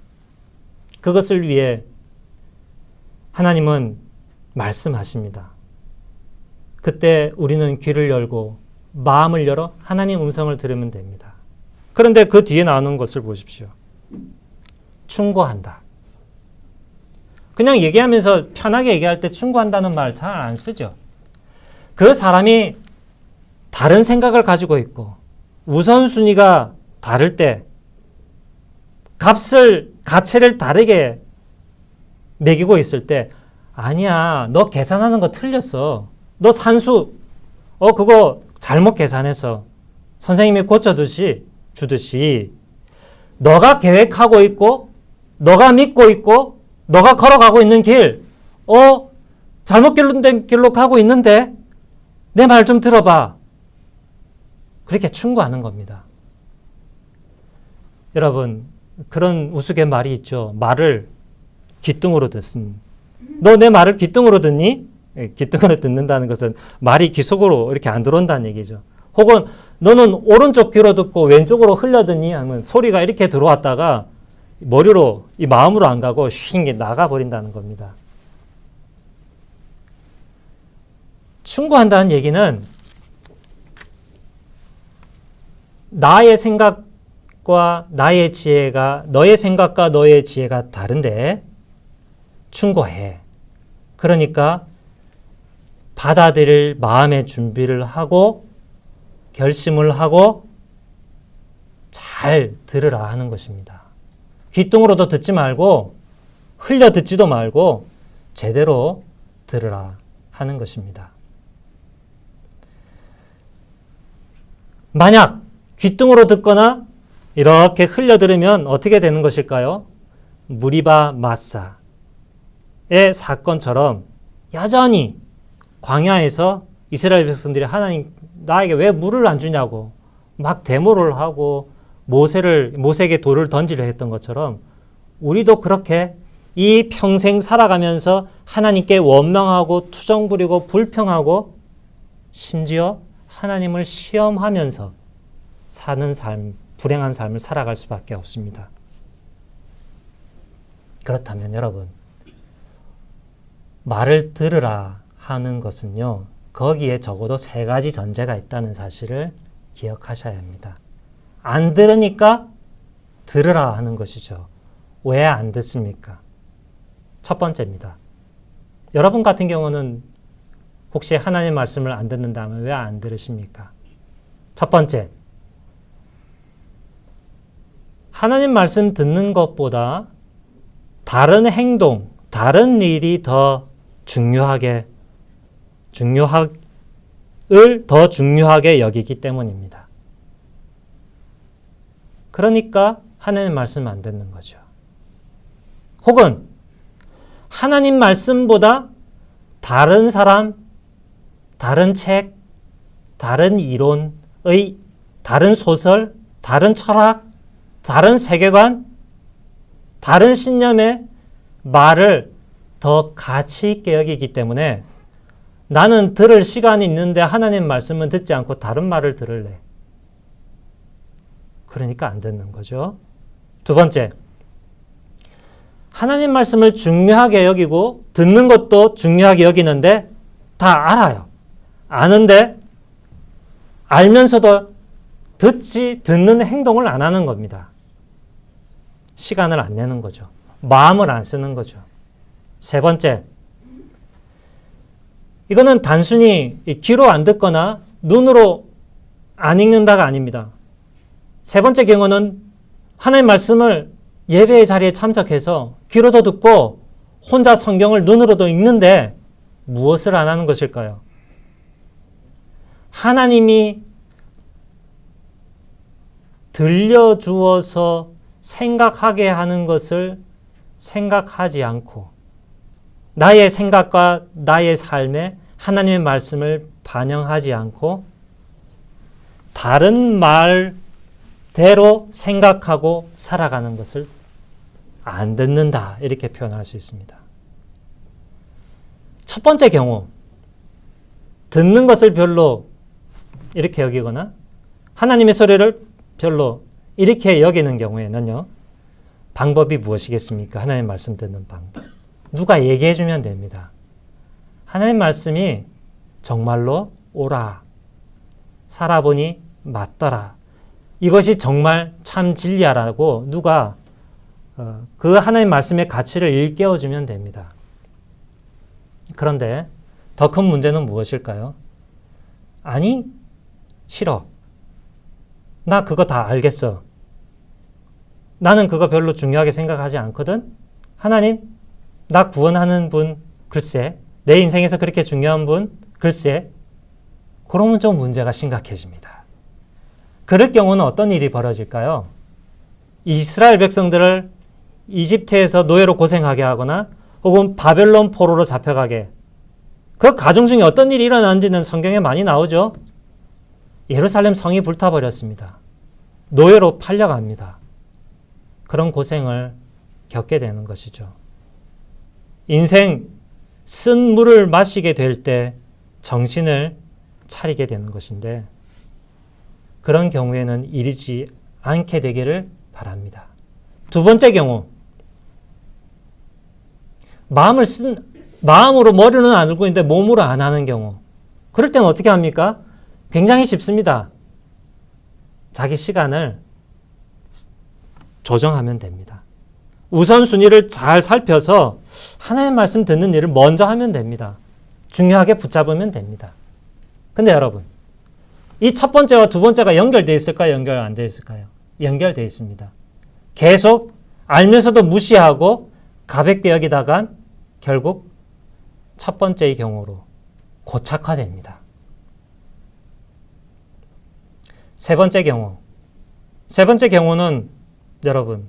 Speaker 1: 그것을 위해 하나님은 말씀하십니다. 그때 우리는 귀를 열고 마음을 열어 하나님 음성을 들으면 됩니다. 그런데 그 뒤에 나오는 것을 보십시오. 충고한다. 그냥 얘기하면서 편하게 얘기할 때 충고한다는 말 잘 안 쓰죠. 그 사람이 다른 생각을 가지고 있고 우선순위가 다를 때 가치를 다르게 매기고 있을 때 아니야, 너 계산하는 거 틀렸어. 너 산수 그거 잘못 계산해서 선생님이 고쳐주듯이 너가 계획하고 있고 너가 믿고 있고 너가 걸어가고 있는 길 잘못 된 길로 가고 있는데 내 말 좀 들어봐. 그렇게 충고하는 겁니다. 여러분, 그런 우스갯말이 있죠. 말을 귀뚱으로 듣는. 너 내 말을 귀뚱으로 듣니? 귓등으로 듣는다는 것은 말이 귀 속으로 이렇게 안 들어온다는 얘기죠. 혹은 너는 오른쪽 귀로 듣고 왼쪽으로 흘려듣니 하면 소리가 이렇게 들어왔다가 머리로 이 마음으로 안 가고 쉰게 나가버린다는 겁니다. 충고한다는 얘기는 나의 생각과 나의 지혜가 너의 생각과 너의 지혜가 다른데 충고해. 그러니까 받아들일 마음의 준비를 하고 결심을 하고 잘 들으라 하는 것입니다. 귓등으로도 듣지 말고 흘려 듣지도 말고 제대로 들으라 하는 것입니다. 만약 귓등으로 듣거나 이렇게 흘려 들으면 어떻게 되는 것일까요? 무리바 마사의 사건처럼 여전히 광야에서 이스라엘 백성들이 하나님 나에게 왜 물을 안 주냐고 막 데모를 하고 모세에게 돌을 던지려 했던 것처럼 우리도 그렇게 이 평생 살아가면서 하나님께 원망하고 투정 부리고 불평하고 심지어 하나님을 시험하면서 사는 삶, 불행한 삶을 살아갈 수밖에 없습니다. 그렇다면 여러분, 말을 들으라 하는 것은요, 거기에 적어도 3가지 전제가 있다는 사실을 기억하셔야 합니다. 안 들으니까 들으라 하는 것이죠. 왜 안 듣습니까? 첫 번째입니다. 여러분 같은 경우는 혹시 하나님 말씀을 안 듣는다면 왜 안 들으십니까? 첫 번째, 하나님 말씀 듣는 것보다 다른 행동, 다른 일이 더 더 중요하게 여기기 때문입니다. 그러니까 하나님 말씀 안 듣는 거죠. 혹은 하나님 말씀보다 다른 사람, 다른 책, 다른 이론의 다른 소설, 다른 철학, 다른 세계관, 다른 신념의 말을 더 가치 있게 여기기 때문에 나는 들을 시간이 있는데 하나님 말씀은 듣지 않고 다른 말을 들을래. 그러니까 안 듣는 거죠. 두 번째, 하나님 말씀을 중요하게 여기고 듣는 것도 중요하게 여기는데 다 알아요. 아는데 알면서도 듣는 행동을 안 하는 겁니다. 시간을 안 내는 거죠. 마음을 안 쓰는 거죠. 세 번째, 이거는 단순히 귀로 안 듣거나 눈으로 안 읽는다가 아닙니다. 세 번째 경우는 하나님 말씀을 예배의 자리에 참석해서 귀로도 듣고 혼자 성경을 눈으로도 읽는데 무엇을 안 하는 것일까요? 하나님이 들려주어서 생각하게 하는 것을 생각하지 않고 나의 생각과 나의 삶에 하나님의 말씀을 반영하지 않고 다른 말대로 생각하고 살아가는 것을 안 듣는다, 이렇게 표현할 수 있습니다. 첫 번째 경우, 듣는 것을 별로 이렇게 여기거나 하나님의 소리를 별로 이렇게 여기는 경우에는요, 방법이 무엇이겠습니까? 하나님 말씀 듣는 방법. 누가 얘기해 주면 됩니다. 하나님 말씀이 정말로 옳아. 살아보니 맞더라. 이것이 정말 참 진리야라고 누가 그 하나님 말씀의 가치를 일깨워 주면 됩니다. 그런데 더 큰 문제는 무엇일까요? 아니, 싫어. 나 그거 다 알겠어. 나는 그거 별로 중요하게 생각하지 않거든. 하나님, 나 구원하는 분, 글쎄. 내 인생에서 그렇게 중요한 분, 글쎄. 그러면 좀 문제가 심각해집니다. 그럴 경우는 어떤 일이 벌어질까요? 이스라엘 백성들을 이집트에서 노예로 고생하게 하거나 혹은 바벨론 포로로 잡혀가게, 그 가정 중에 어떤 일이 일어난지는 성경에 많이 나오죠. 예루살렘 성이 불타버렸습니다. 노예로 팔려갑니다. 그런 고생을 겪게 되는 것이죠. 인생 쓴 물을 마시게 될 때 정신을 차리게 되는 것인데 그런 경우에는 이르지 않게 되기를 바랍니다. 두 번째 경우, 마음으로 머리는 안 알고 있는데 몸으로 안 하는 경우, 그럴 때는 어떻게 합니까? 굉장히 쉽습니다. 자기 시간을 조정하면 됩니다. 우선순위를 잘 살펴서 하나님의 말씀 듣는 일을 먼저 하면 됩니다. 중요하게 붙잡으면 됩니다. 근데 여러분, 이 첫 번째와 두 번째가 연결되어 있을까요? 연결 안 되어 있을까요? 연결되어 있습니다. 계속 알면서도 무시하고 가볍게 여기다간 결국 첫 번째의 경우로 고착화됩니다. 세 번째 경우는 여러분,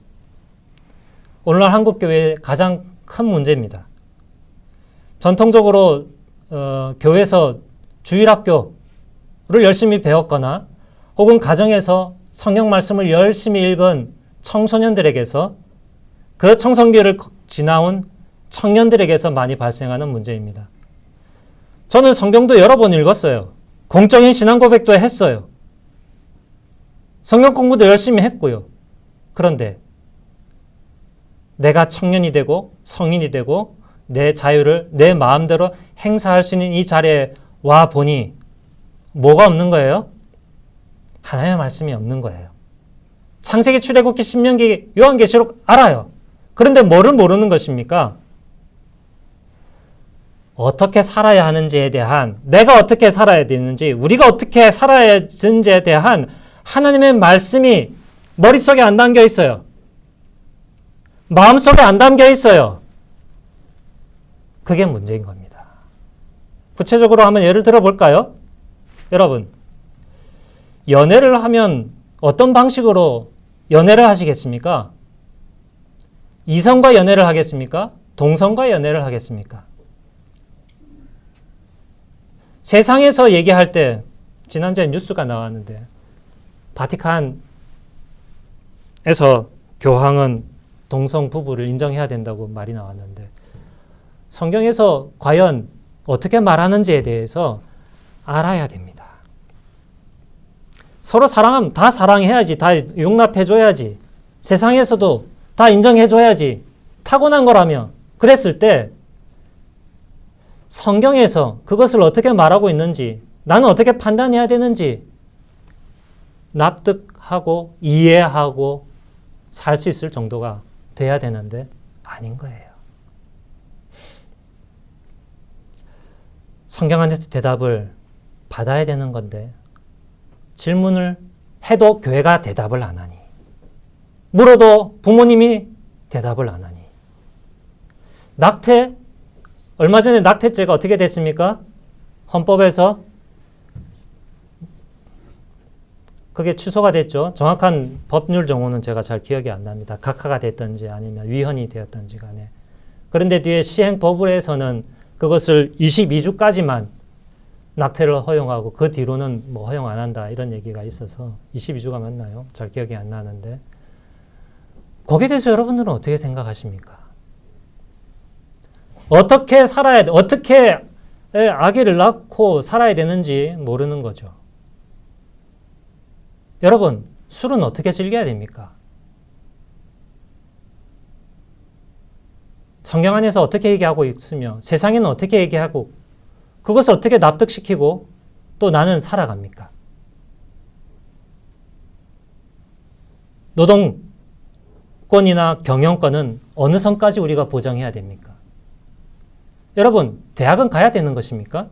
Speaker 1: 오늘날 한국교회의 가장 큰 문제입니다. 전통적으로 교회에서 주일학교를 열심히 배웠거나 혹은 가정에서 성경 말씀을 열심히 읽은 청소년들에게서 그 청성기를 지나온 청년들에게서 많이 발생하는 문제입니다. 저는 성경도 여러 번 읽었어요. 공적인 신앙 고백도 했어요. 성경 공부도 열심히 했고요. 그런데 내가 청년이 되고 성인이 되고 내 자유를 내 마음대로 행사할 수 있는 이 자리에 와 보니 뭐가 없는 거예요? 하나님의 말씀이 없는 거예요. 창세기, 출애굽기, 신명기, 요한계시록 알아요. 그런데 뭐를 모르는 것입니까? 어떻게 살아야 하는지에 대한, 내가 어떻게 살아야 되는지, 우리가 어떻게 살아야 되는지에 대한 하나님의 말씀이 머릿속에 안 담겨 있어요. 마음속에 안 담겨 있어요. 그게 문제인 겁니다. 구체적으로 한번 예를 들어 볼까요? 여러분, 연애를 하면 어떤 방식으로 연애를 하시겠습니까? 이성과 연애를 하겠습니까? 동성과 연애를 하겠습니까? 세상에서 얘기할 때 지난주에 뉴스가 나왔는데 바티칸에서 교황은 동성 부부를 인정해야 된다고 말이 나왔는데 성경에서 과연 어떻게 말하는지에 대해서 알아야 됩니다. 서로 사랑하면 다 사랑해야지, 다 용납해줘야지, 세상에서도 다 인정해줘야지, 타고난 거라며 그랬을 때 성경에서 그것을 어떻게 말하고 있는지, 나는 어떻게 판단해야 되는지 납득하고 이해하고 살 수 있을 정도가 돼야 되는데 아닌 거예요. 성경 안에서 대답을 받아야 되는 건데 질문을 해도 교회가 대답을 안 하니, 물어도 부모님이 대답을 안 하니, 낙태, 얼마 전에 낙태죄가 어떻게 됐습니까? 헌법에서 그게 취소가 됐죠. 정확한 법률 정오는 제가 잘 기억이 안 납니다. 각하가 됐든지 아니면 위헌이 되었든지 간에. 그런데 뒤에 시행법을에서는 그것을 22주까지만 낙태를 허용하고 그 뒤로는 뭐 허용 안 한다 이런 얘기가 있어서 22주가 맞나요? 잘 기억이 안 나는데 거기에 대해서 여러분들은 어떻게 생각하십니까? 어떻게 살아야 돼? 어떻게 아기를 낳고 살아야 되는지 모르는 거죠. 여러분, 술은 어떻게 즐겨야 됩니까? 성경 안에서 어떻게 얘기하고 있으며 세상에는 어떻게 얘기하고 그것을 어떻게 납득시키고 또 나는 살아갑니까? 노동권이나 경영권은 어느 선까지 우리가 보장해야 됩니까? 여러분, 대학은 가야 되는 것입니까?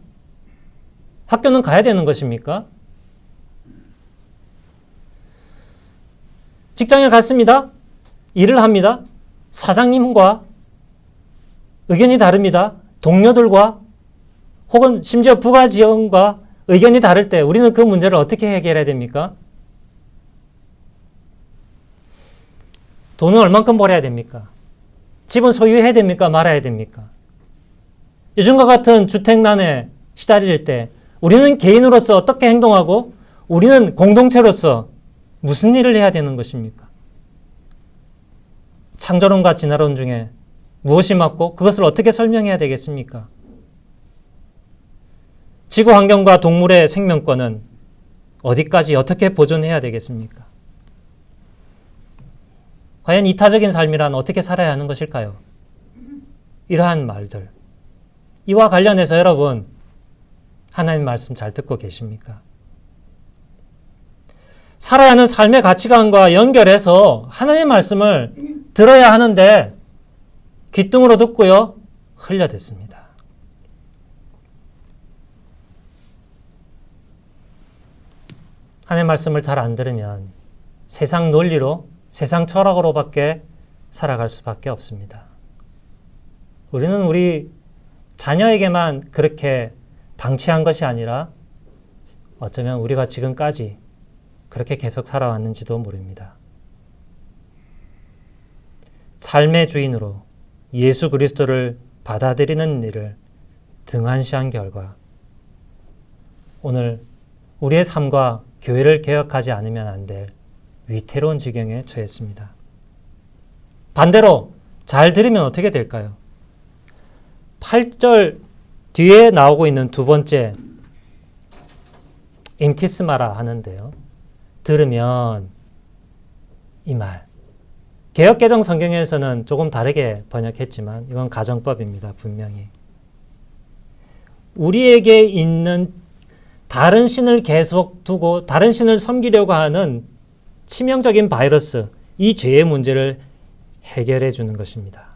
Speaker 1: 학교는 가야 되는 것입니까? 직장에 갔습니다. 일을 합니다. 사장님과 의견이 다릅니다. 동료들과 혹은 심지어 부가지원과 의견이 다를 때 우리는 그 문제를 어떻게 해결해야 됩니까? 돈은 얼만큼 벌어야 됩니까? 집은 소유해야 됩니까? 말아야 됩니까? 요즘과 같은 주택난에 시달릴 때 우리는 개인으로서 어떻게 행동하고 우리는 공동체로서 무슨 일을 해야 되는 것입니까? 창조론과 진화론 중에 무엇이 맞고 그것을 어떻게 설명해야 되겠습니까? 지구 환경과 동물의 생명권은 어디까지 어떻게 보존해야 되겠습니까? 과연 이타적인 삶이란 어떻게 살아야 하는 것일까요? 이러한 말들. 이와 관련해서 여러분, 하나님 말씀 잘 듣고 계십니까? 살아야 하는 삶의 가치관과 연결해서 하나님 말씀을 들어야 하는데 귓등으로 듣고요, 흘려 듣습니다. 하나님 말씀을 잘 안 들으면 세상 논리로, 세상 철학으로밖에 살아갈 수밖에 없습니다. 우리는 우리 자녀에게만 그렇게 방치한 것이 아니라 어쩌면 우리가 지금까지 그렇게 계속 살아왔는지도 모릅니다. 삶의 주인으로 예수 그리스도를 받아들이는 일을 등한시한 결과 오늘 우리의 삶과 교회를 개혁하지 않으면 안 될 위태로운 지경에 처했습니다. 반대로 잘 들으면 어떻게 될까요? 8절 뒤에 나오고 있는 두 번째 임티스마라 하는데요. 들으면 이 말. 개역개정 성경에서는 조금 다르게 번역했지만 이건 가정법입니다. 분명히. 우리에게 있는 다른 신을 계속 두고 다른 신을 섬기려고 하는 치명적인 바이러스, 이 죄의 문제를 해결해 주는 것입니다.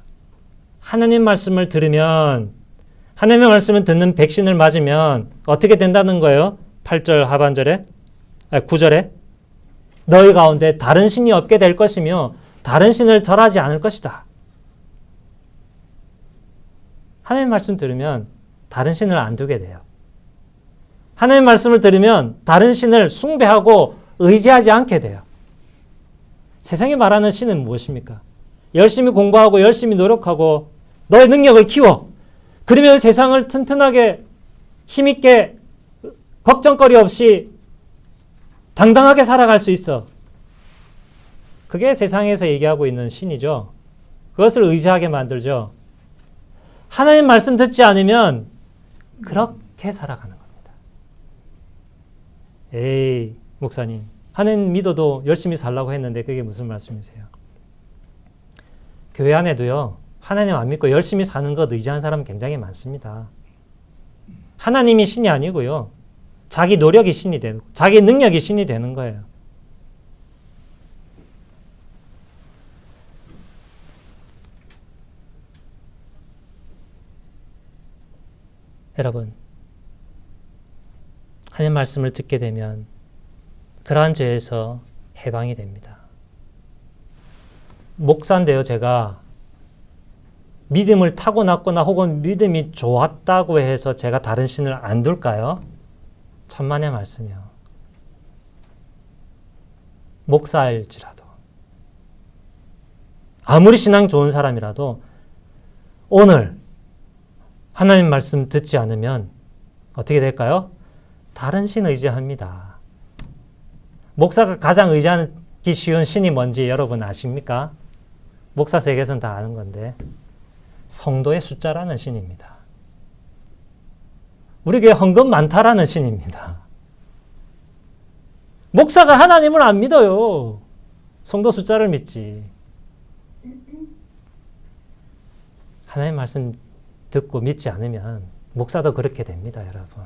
Speaker 1: 하나님 말씀을 들으면, 하나님의 말씀을 듣는 백신을 맞으면 어떻게 된다는 거예요? 8절 하반절에, 9절에 너희 가운데 다른 신이 없게 될 것이며 다른 신을 절하지 않을 것이다. 하나님 말씀 들으면 다른 신을 안 두게 돼요. 하나님 말씀을 들으면 다른 신을 숭배하고 의지하지 않게 돼요. 세상이 말하는 신은 무엇입니까? 열심히 공부하고 열심히 노력하고 너의 능력을 키워. 그러면 세상을 튼튼하게 힘있게 걱정거리 없이 당당하게 살아갈 수 있어. 그게 세상에서 얘기하고 있는 신이죠. 그것을 의지하게 만들죠. 하나님 말씀 듣지 않으면 그렇게 살아가는 겁니다. 에이, 목사님, 하나님 믿어도 열심히 살라고 했는데 그게 무슨 말씀이세요? 교회 안에도요, 하나님 안 믿고 열심히 사는 것 의지하는 사람은 굉장히 많습니다. 하나님이 신이 아니고요, 자기 노력이 신이 되고 자기 능력이 신이 되는 거예요. 여러분, 하나님 말씀을 듣게 되면 그러한 죄에서 해방이 됩니다. 목사인데요, 제가 믿음을 타고났거나 혹은 믿음이 좋았다고 해서 제가 다른 신을 안 둘까요? 천만의 말씀이요. 목사일지라도 아무리 신앙 좋은 사람이라도 오늘 하나님 말씀 듣지 않으면 어떻게 될까요? 다른 신 의지합니다. 목사가 가장 의지하기 쉬운 신이 뭔지 여러분 아십니까? 목사 세계에서는 다 아는 건데 성도의 숫자라는 신입니다. 우리 교회 헌금 많다라는 신입니다. 목사가 하나님을 안 믿어요. 성도 숫자를 믿지. 하나님 말씀 듣고 믿지 않으면 목사도 그렇게 됩니다, 여러분.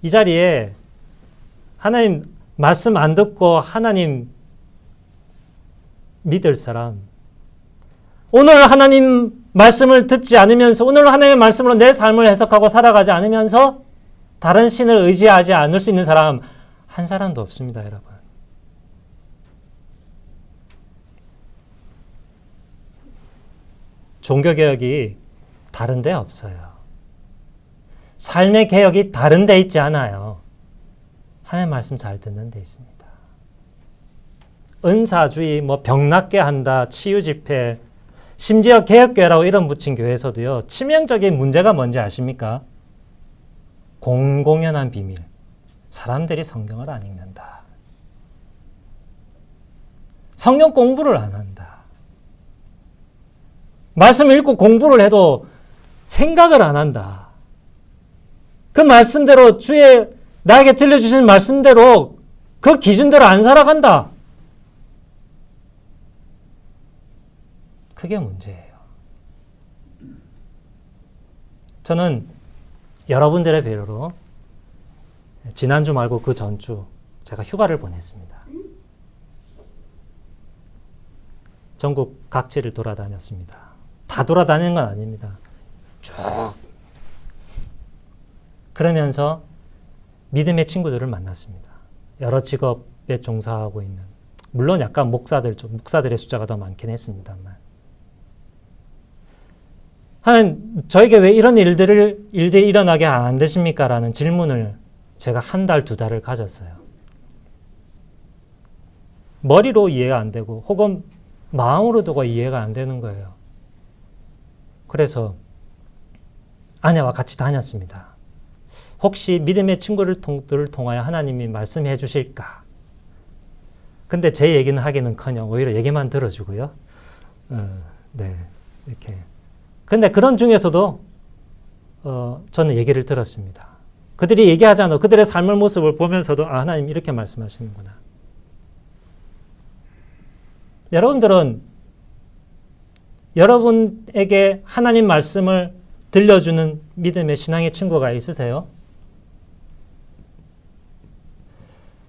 Speaker 1: 이 자리에 하나님 말씀 안 듣고 하나님 믿을 사람, 오늘 하나님 말씀을 듣지 않으면서 오늘 하나님의 말씀으로 내 삶을 해석하고 살아가지 않으면서 다른 신을 의지하지 않을 수 있는 사람 한 사람도 없습니다, 여러분. 종교개혁이 다른 데 없어요. 삶의 개혁이 다른 데 있지 않아요. 하나님 말씀 잘 듣는 데 있습니다. 은사주의, 병 낫게 한다, 치유집회, 심지어 개혁교회라고 이름 붙인 교회에서도요, 치명적인 문제가 뭔지 아십니까? 공공연한 비밀. 사람들이 성경을 안 읽는다. 성경 공부를 안 한다. 말씀 읽고 공부를 해도 생각을 안 한다. 그 말씀대로 주의 나에게 들려주신 말씀대로 그 기준대로 안 살아간다. 그게 문제예요. 저는 여러분들의 배려로 지난주 말고 그 전주 제가 휴가를 보냈습니다. 전국 각지를 돌아다녔습니다. 다 돌아다니는 건 아닙니다. 쭉. 그러면서 믿음의 친구들을 만났습니다. 여러 직업에 종사하고 있는, 물론 약간 목사들의 숫자가 더 많긴 했습니다만, 저에게 왜 이런 일들이 일어나게 안 되십니까? 라는 질문을 제가 한 달, 두 달을 가졌어요. 머리로 이해가 안 되고 혹은 마음으로도 이해가 안 되는 거예요. 그래서 아내와 같이 다녔습니다. 혹시 믿음의 친구들을 통하여 하나님이 말씀해 주실까? 근데 제 얘기는 하기는커녕 오히려 얘기만 들어주고요. 네, 이렇게. 근데 그런 중에서도 저는 얘기를 들었습니다. 그들이 얘기하잖아. 그들의 삶의 모습을 보면서도 하나님 이렇게 말씀하시는구나. 여러분들은 여러분에게 하나님 말씀을 들려주는 믿음의 신앙의 친구가 있으세요?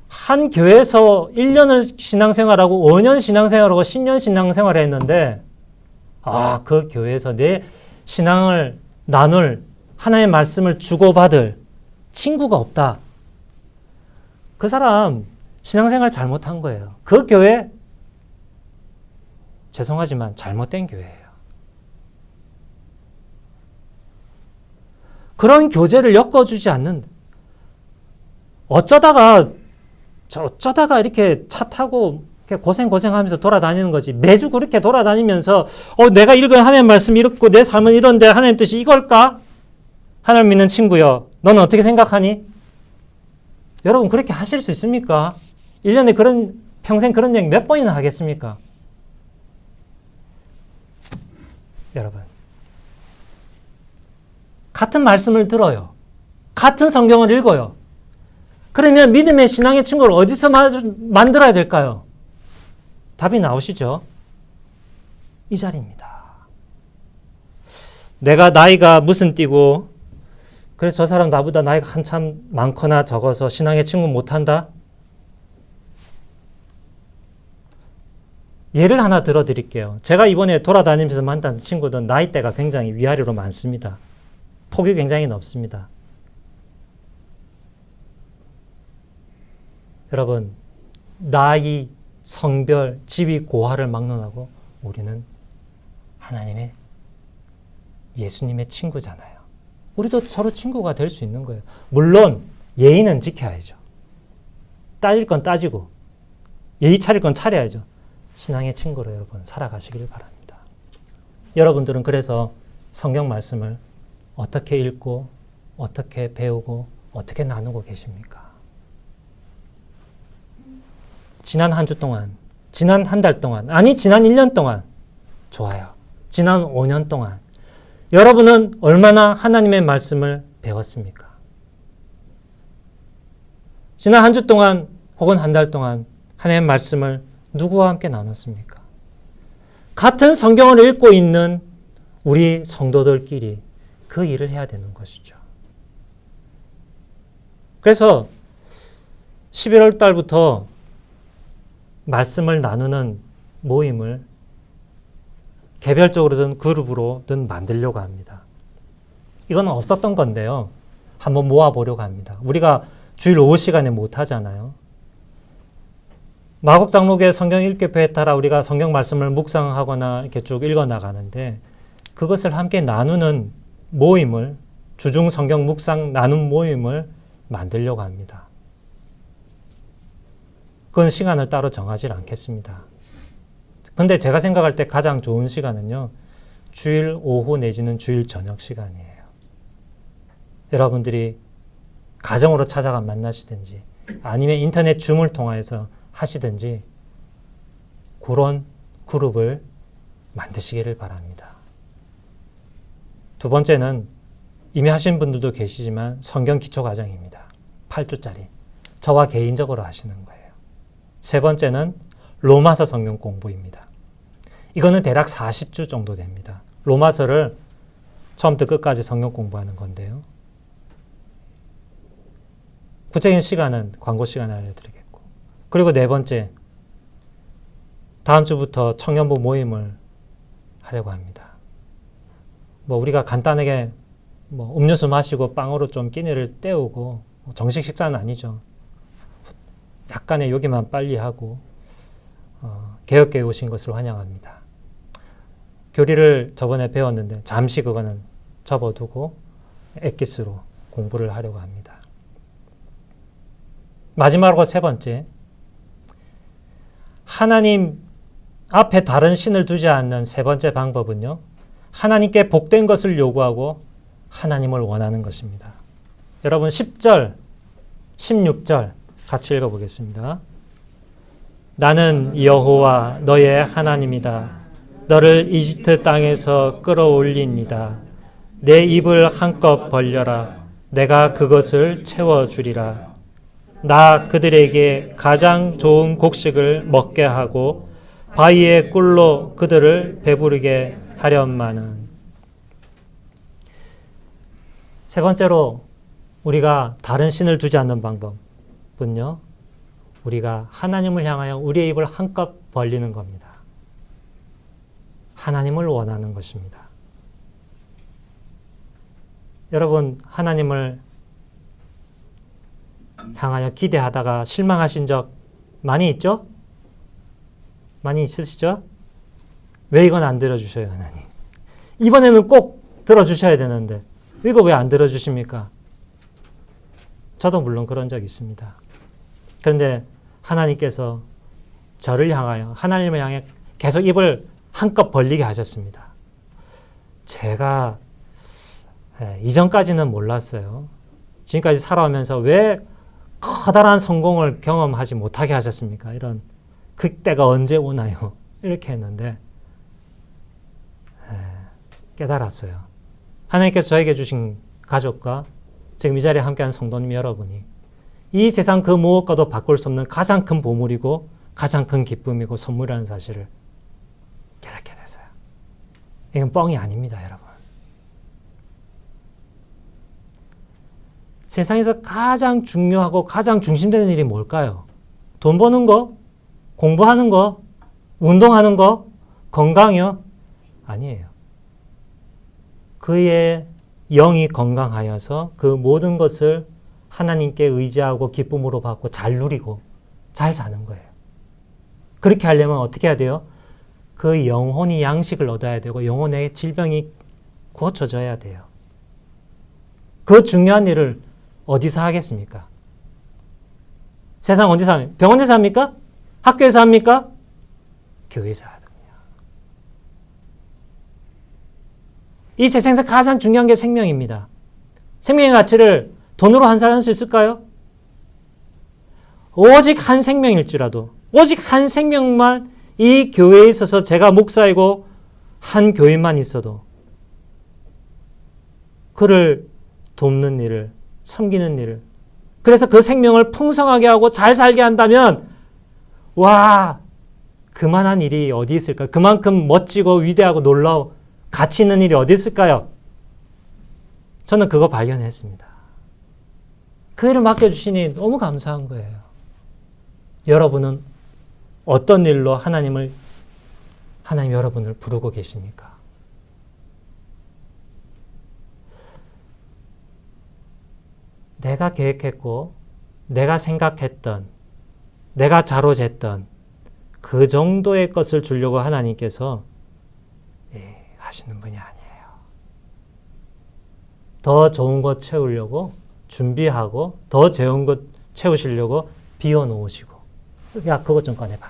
Speaker 1: 한 교회에서 1년을 신앙생활하고 5년 신앙생활하고 10년 신앙생활을 했는데 그 교회에서 내 신앙을 나눌 하나님의 말씀을 주고받을 친구가 없다. 그 사람 신앙생활 잘못한 거예요. 그 교회 죄송하지만 잘못된 교회예요. 그런 교제를 엮어주지 않는, 어쩌다가 이렇게 차 타고 고생하면서 돌아다니는 거지. 매주 그렇게 돌아다니면서 내가 읽은 하나님의 말씀 읽고 내 삶은 이런데 하나님 뜻이 이걸까? 하나님 믿는 친구여, 너는 어떻게 생각하니? 여러분 그렇게 하실 수 있습니까? 1년에 평생 그런 얘기 몇 번이나 하겠습니까? 여러분, 같은 말씀을 들어요. 같은 성경을 읽어요. 그러면 믿음의 신앙의 친구를 어디서 만들어야 될까요? 답이 나오시죠? 이 자리입니다. 내가 나이가 무슨 띠고 그래서 저 사람 나보다 나이가 한참 많거나 적어서 신앙의 친구 못한다? 예를 하나 들어드릴게요. 제가 이번에 돌아다니면서 만난 친구들 나이대가 굉장히 위아래로 많습니다. 폭이 굉장히 넓습니다. 여러분, 나이, 성별, 지위, 고하를 막론하고 우리는 하나님의, 예수님의 친구잖아요. 우리도 서로 친구가 될 수 있는 거예요. 물론 예의는 지켜야죠. 따질 건 따지고 예의 차릴 건 차려야죠. 신앙의 친구로 여러분 살아가시길 바랍니다. 여러분들은 그래서 성경 말씀을 어떻게 읽고 어떻게 배우고 어떻게 나누고 계십니까? 지난 한 주 동안, 지난 한 달 동안, 아니 지난 1년 동안, 좋아요. 지난 5년 동안 여러분은 얼마나 하나님의 말씀을 배웠습니까? 지난 한 주 동안 혹은 한 달 동안 하나님의 말씀을 누구와 함께 나눴습니까? 같은 성경을 읽고 있는 우리 성도들끼리 그 일을 해야 되는 것이죠. 그래서 11월 달부터 말씀을 나누는 모임을 개별적으로든 그룹으로든 만들려고 합니다. 이건 없었던 건데요. 한번 모아보려고 합니다. 우리가 주일 오후 시간에 못하잖아요. 마곡장로교회 성경 읽기표에 따라 우리가 성경 말씀을 묵상하거나 이렇게 쭉 읽어나가는데 그것을 함께 나누는 모임을, 주중 성경 묵상 나눔 모임을 만들려고 합니다. 그건 시간을 따로 정하지 않겠습니다. 근데 제가 생각할 때 가장 좋은 시간은요, 주일 오후 내지는 주일 저녁 시간이에요. 여러분들이 가정으로 찾아가 만나시든지 아니면 인터넷 줌을 통해서 하시든지 그런 그룹을 만드시기를 바랍니다. 두 번째는 이미 하신 분들도 계시지만 성경 기초 과정입니다. 8주짜리. 저와 개인적으로 하시는 거예요. 세 번째는 로마서 성경 공부입니다. 이거는 대략 40주 정도 됩니다. 로마서를 처음부터 끝까지 성경 공부하는 건데요. 구체적인 시간은 광고 시간에 알려드리겠고. 그리고 네 번째, 다음 주부터 청년부 모임을 하려고 합니다. 우리가 간단하게 음료수 마시고 빵으로 좀 끼니를 때우고 정식 식사는 아니죠. 약간의 요기만 빨리 하고 개혁교회 오신 것을 환영합니다. 교리를 저번에 배웠는데 잠시 그거는 접어두고 엑기스로 공부를 하려고 합니다. 마지막으로 세 번째, 하나님 앞에 다른 신을 두지 않는 세 번째 방법은요, 하나님께 복된 것을 요구하고 하나님을 원하는 것입니다. 여러분 10절, 16절 같이 읽어보겠습니다. 나는 여호와 너의 하나님이다. 너를 이집트 땅에서 끌어올리니이다. 내 입을 한껏 벌려라. 내가 그것을 채워주리라. 나 그들에게 가장 좋은 곡식을 먹게 하고 바위의 꿀로 그들을 배부르게 하련마는. 세 번째로 우리가 다른 신을 두지 않는 방법은요, 우리가 하나님을 향하여 우리의 입을 한껏 벌리는 겁니다. 하나님을 원하는 것입니다. 여러분, 하나님을 향하여 기대하다가 실망하신 적 많이 있죠? 많이 있으시죠? 왜 이건 안 들어주셔요, 하나님? 이번에는 꼭 들어주셔야 되는데 이거 왜 안 들어주십니까? 저도 물론 그런 적이 있습니다. 그런데 하나님께서 저를 향하여, 하나님을 향해 계속 입을 한껏 벌리게 하셨습니다. 제가 이전까지는 몰랐어요. 지금까지 살아오면서 왜 커다란 성공을 경험하지 못하게 하셨습니까? 이런 그때가 언제 오나요? 이렇게 했는데 깨달았어요. 하나님께서 저에게 주신 가족과 지금 이 자리에 함께한 성도님 여러분이 이 세상 그 무엇과도 바꿀 수 없는 가장 큰 보물이고 가장 큰 기쁨이고 선물이라는 사실을 깨닫게 됐어요. 이건 뻥이 아닙니다, 여러분. 세상에서 가장 중요하고 가장 중심되는 일이 뭘까요? 돈 버는 거? 공부하는 거? 운동하는 거? 건강이요? 아니에요. 그의 영이 건강하여서 그 모든 것을 하나님께 의지하고 기쁨으로 받고 잘 누리고 잘 사는 거예요. 그렇게 하려면 어떻게 해야 돼요? 그 영혼이 양식을 얻어야 되고 영혼의 질병이 고쳐져야 돼요. 그 중요한 일을 어디서 하겠습니까? 세상 어디서 합니까? 병원에서 합니까? 학교에서 합니까? 교회에서 하거든요. 이 세상에서 가장 중요한 게 생명입니다. 생명의 가치를 돈으로 환산할 수 있을까요? 오직 한 생명일지라도, 오직 한 생명만 이 교회에 있어서 제가 목사이고 한 교인만 있어도 그를 돕는 일을, 섬기는 일을, 그래서 그 생명을 풍성하게 하고 잘 살게 한다면 와, 그만한 일이 어디 있을까요? 그만큼 멋지고 위대하고 놀라워 가치 있는 일이 어디 있을까요? 저는 그거 발견했습니다. 그 일을 맡겨주시니 너무 감사한 거예요. 여러분은 어떤 일로 하나님 여러분을 부르고 계십니까? 내가 계획했고, 내가 생각했던, 내가 자로쟀던 그 정도의 것을 주려고 하나님께서 하시는 분이 아니에요. 더 좋은 것 채우려고 준비하고 더 좋은 것 채우시려고 비워놓으시고, 야 그것 좀 꺼내봐.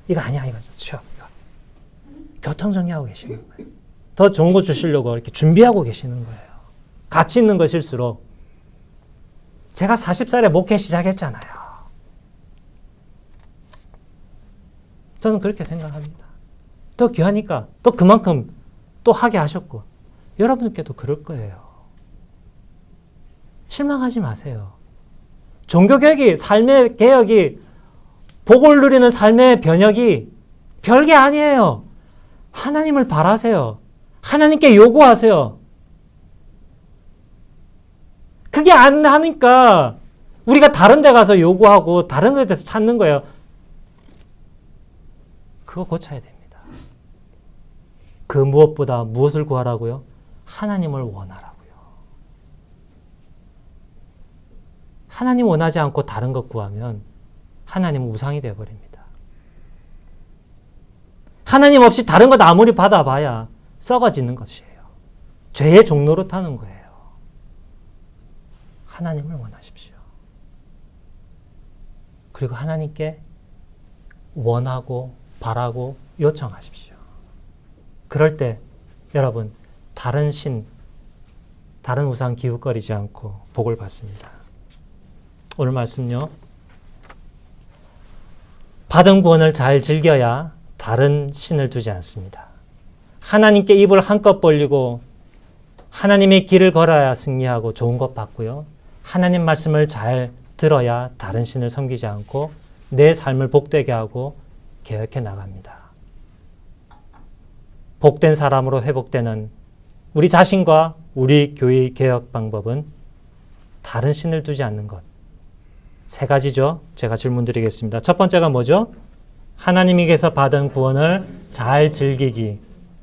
Speaker 1: 이거 아니야, 이거 쉬어. 이거. 교통정리하고 계시는 거예요. 더 좋은 거 주시려고 이렇게 준비하고 계시는 거예요. 가치 있는 것일수록. 제가 40살에 목회 시작했잖아요. 저는 그렇게 생각합니다. 더 귀하니까 또 그만큼 또 하게 하셨고 여러분께도 그럴 거예요. 실망하지 마세요. 종교개혁이, 삶의 개혁이, 복을 누리는 삶의 변혁이 별게 아니에요. 하나님을 바라세요. 하나님께 요구하세요. 그게 안 하니까 우리가 다른 데 가서 요구하고 다른 데서 찾는 거예요. 그거 고쳐야 됩니다. 그 무엇보다 무엇을 구하라고요? 하나님을 원하라고요. 하나님 원하지 않고 다른 것 구하면 하나님은 우상이 되어버립니다. 하나님 없이 다른 것 아무리 받아봐야 썩어지는 것이에요. 죄의 종로로 타는 거예요. 하나님을 원하십시오. 그리고 하나님께 원하고 바라고 요청하십시오. 그럴 때 여러분 다른 신, 다른 우상 기웃거리지 않고 복을 받습니다. 오늘 말씀요. 받은 구원을 잘 즐겨야 다른 신을 두지 않습니다. 하나님께 입을 한껏 벌리고 하나님의 길을 걸어야 승리하고 좋은 것 받고요. 하나님 말씀을 잘 들어야 다른 신을 섬기지 않고 내 삶을 복되게 하고 개혁해 나갑니다. 복된 사람으로 회복되는 우리 자신과 우리 교회 개혁 방법은 다른 신을 두지 않는 것. 세 가지죠. 제가 질문 드리겠습니다. 첫 번째가 뭐죠? 하나님에게서 받은 구원을 잘 즐기기.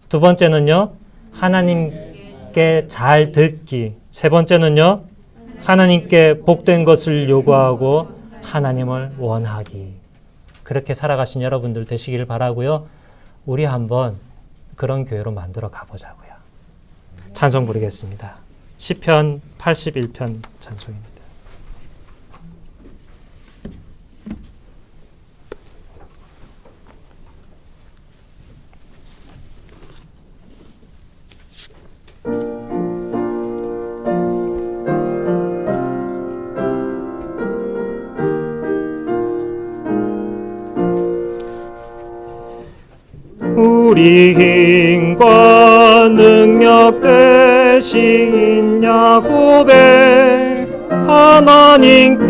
Speaker 1: 두 번째는요. 하나님께 잘 듣기. 세 번째는요. 하나님께 복된 것을 요구하고 하나님을 원하기. 그렇게 살아가신 여러분들 되시기를 바라고요. 우리 한번 그런 교회로 만들어 가보자고요. 찬송 부르겠습니다. 시편 81편 찬송입니다.
Speaker 2: 우리 힘과 능력 되신 야곱의 하나님께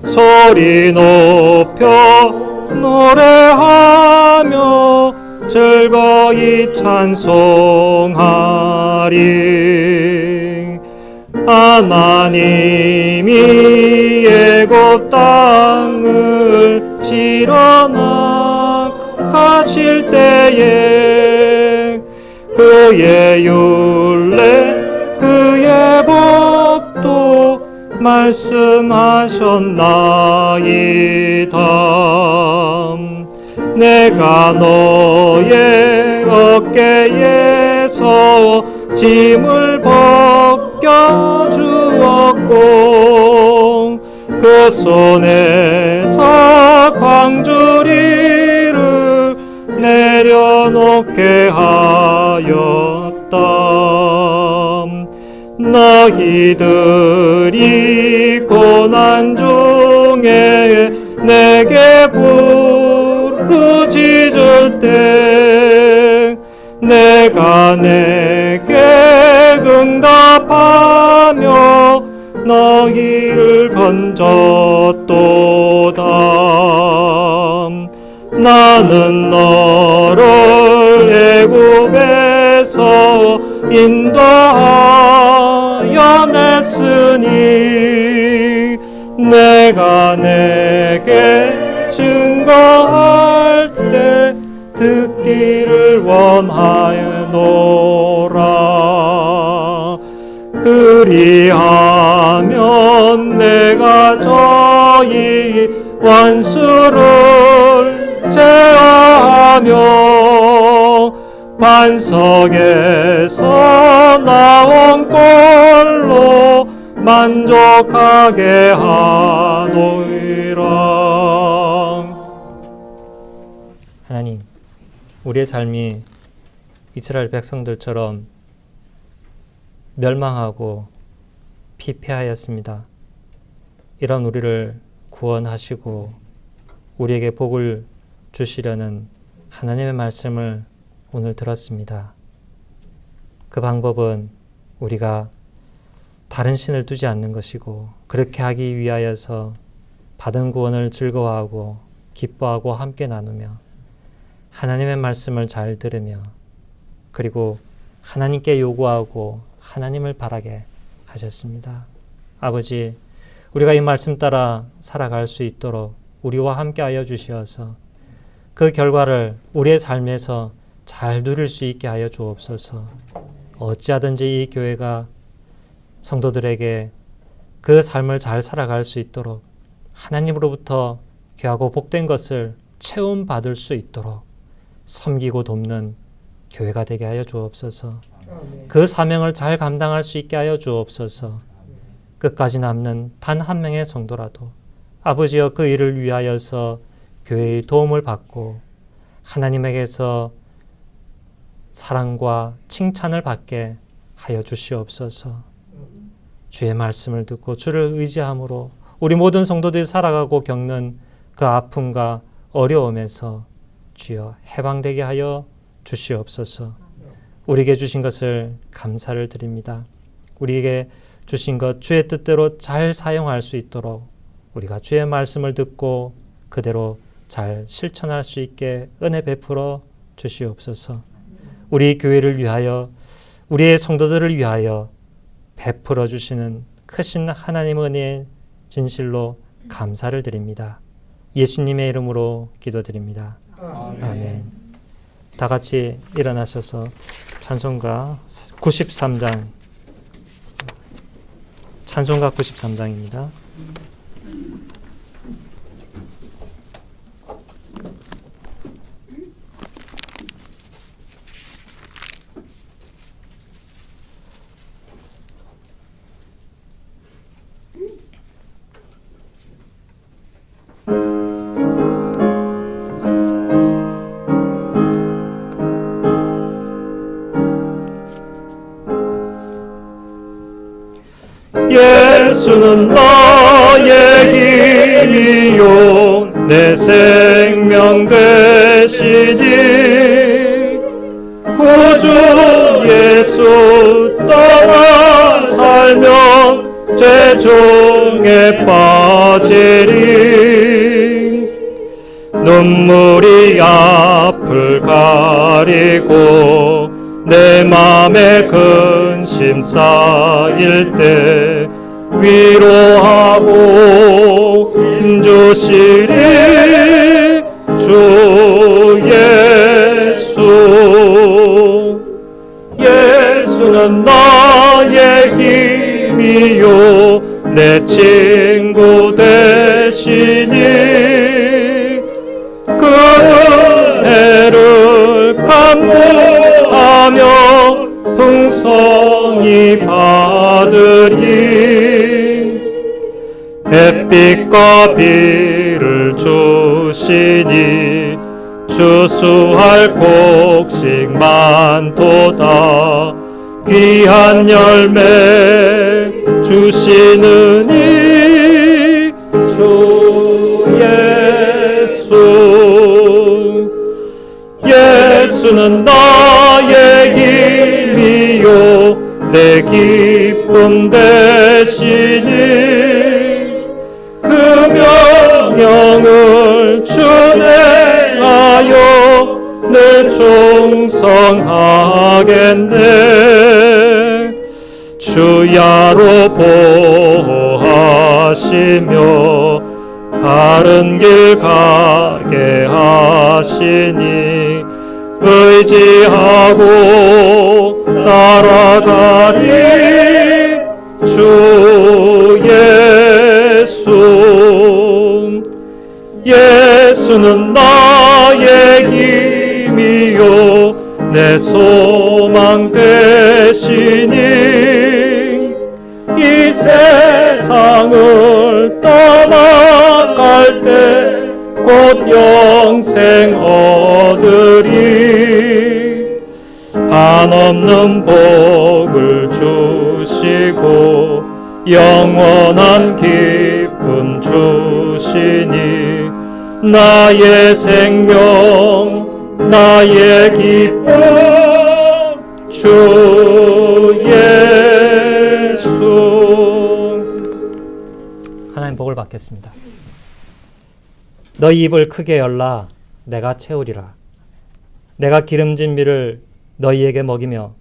Speaker 2: 소리 높여 노래하며 즐거이 찬송하리. 하나님이 애굽 땅을 치러 나가실 때에 그의 율례 그의 법도 말씀하셨나이다. 내가 너의 어깨에서 짐을 벗겨주었고 그 손에서 광주리를 내려놓게 하였다. 너희들이 고난 중에 내게 부르짖을 때 내가 내게 응답하며 너희를 건졌도다. 나는 너를 애굽에서 인도하여 냈으니 내가 내게 증거할 때 듣기를 원하노라. 그리하면 내가 저희 원수를 제어하며 반석에서 나온 꼴로 만족하게 하노이라.
Speaker 1: 하나님, 우리의 삶이 이스라엘 백성들처럼 멸망하고 피폐하였습니다. 이런 우리를 구원하시고 우리에게 복을 주시려는 하나님의 말씀을 오늘 들었습니다. 그 방법은 우리가 다른 신을 두지 않는 것이고 그렇게 하기 위하여서 받은 구원을 즐거워하고 기뻐하고 함께 나누며 하나님의 말씀을 잘 들으며 그리고 하나님께 요구하고 하나님을 바라게 하셨습니다. 아버지, 우리가 이 말씀 따라 살아갈 수 있도록 우리와 함께 하여 주시어서 그 결과를 우리의 삶에서 잘 누릴 수 있게 하여 주옵소서. 어찌하든지 이 교회가 성도들에게 그 삶을 잘 살아갈 수 있도록 하나님으로부터 귀하고 복된 것을 체험받을 수 있도록 섬기고 돕는 교회가 되게 하여 주옵소서. 그 사명을 잘 감당할 수 있게 하여 주옵소서. 끝까지 남는 단 한 명의 성도라도 아버지여 그 일을 위하여서 교회의 도움을 받고 하나님에게서 사랑과 칭찬을 받게 하여 주시옵소서. 주의 말씀을 듣고 주를 의지함으로 우리 모든 성도들이 살아가고 겪는 그 아픔과 어려움에서 주여 해방되게 하여 주시옵소서. 우리에게 주신 것을 감사를 드립니다. 우리에게 주신 것 주의 뜻대로 잘 사용할 수 있도록 우리가 주의 말씀을 듣고 그대로 잘 실천할 수 있게 은혜 베풀어 주시옵소서. 우리 교회를 위하여 우리의 성도들을 위하여 베풀어 주시는 크신 하나님 은혜의 진실로 감사를 드립니다. 예수님의 이름으로 기도드립니다. 아멘. 다 같이 일어나셔서 찬송가 93장 찬송가 93장입니다.
Speaker 2: 예수는 나의 힘이요 내 생명 되시니 구주 예수 따라 살면 죄중에 빠지리 눈물이 앞을 가리고 내 맘에 근심 쌓일 때 위로하고 힘주시리 주 예수. 예수는 나의 힘이요 내 친구 되시니 그 은혜를 간구하며 풍성히 받으리 햇빛과 비를 주시니 추수할 곡식 많도다 귀한 열매 주시느니 주 예수. 예수는 나의 힘이요 내 기쁨 되시니 그 명령을 준행하여 늘 충성하겠네. 주야로 보호하시며 바른 길 가게 하시니 의지하고 따라가리 주 예수. 예수는 나의 힘이요 내 소망 되시니 이 세상을 떠나갈 때 곧 영생 얻으리 한없는 복을 주시고 영원한 기쁨 주시니 나의 생명 나의 기쁨 주 예수.
Speaker 1: 참된 복을 받겠습니다. 너희 입을 크게 열라 내가 채우리라. 내가 기름진 밀을 너희에게 먹이며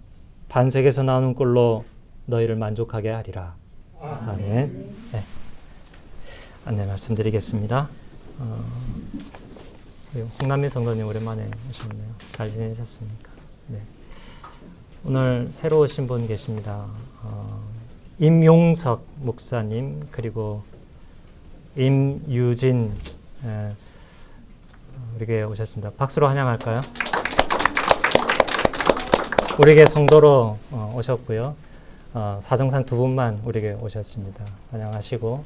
Speaker 1: 반석에서 나오는 꿀로 너희를 만족하게 하리라. 아멘. 네. 안내 말씀드리겠습니다. 홍남미 성도님 오랜만에 오셨네요. 잘 지내셨습니까? 네. 오늘 새로 오신 분 계십니다. 임용석 목사님 그리고 임유진 우리에게 오셨습니다. 박수로 환영할까요? 우리에게 성도로 오셨고요. 사정상 두 분만 우리에게 오셨습니다. 환영하시고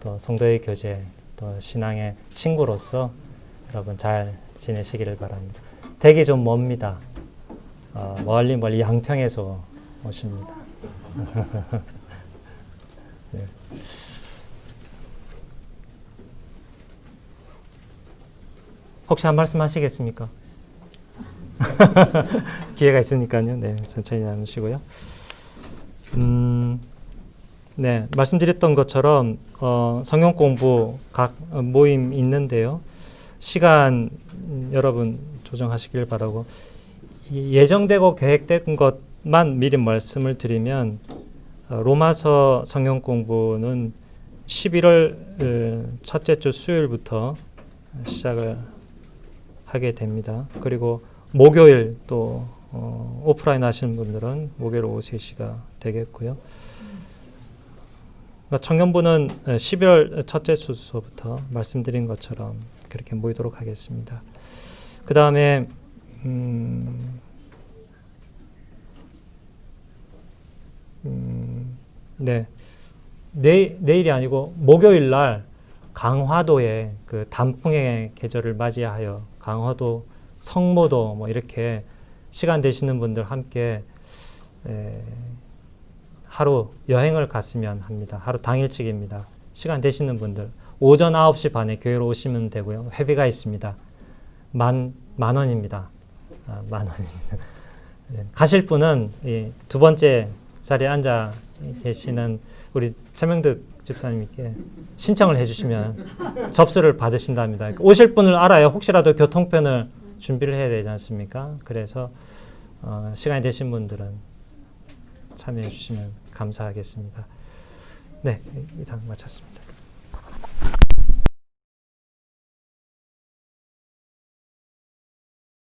Speaker 1: 또 성도의 교제 또 신앙의 친구로서 여러분 잘 지내시기를 바랍니다. 댁이 좀 멉니다. 멀리 양평에서 오십니다. 네. 혹시 한 말씀 하시겠습니까? 기회가 있으니까요. 네, 천천히 나누시고요. 네, 말씀드렸던 것처럼 성경 공부 각 모임 있는데요. 시간 여러분 조정하시길 바라고 예정되고 계획된 것만 미리 말씀을 드리면 로마서 성경 공부는 11월 첫째 주 수요일부터 시작을 하게 됩니다. 그리고 목요일 또 오프라인 하시는 분들은 목요일 오후 3시가 되겠고요. 청년부는 12월 첫째 주부터 말씀드린 것처럼 그렇게 모이도록 하겠습니다. 그 다음에 네, 내일이 아니고 목요일 날 강화도에 그 단풍의 계절을 맞이하여 강화도 성모도 뭐 이렇게 시간 되시는 분들 함께 하루 여행을 갔으면 합니다. 하루 당일치기입니다. 시간 되시는 분들 오전 9시 반에 교회로 오시면 되고요. 회비가 있습니다. 만 원입니다. 만 원입니다. 가실 분은 이 두 번째 자리에 앉아 계시는 우리 최명득 집사님께 신청을 해주시면 접수를 받으신답니다. 오실 분을 알아야 혹시라도 교통편을 준비를 해야 되지 않습니까? 그래서 시간이 되신 분들은 참여해 주시면 감사하겠습니다. 네, 이상 마쳤습니다.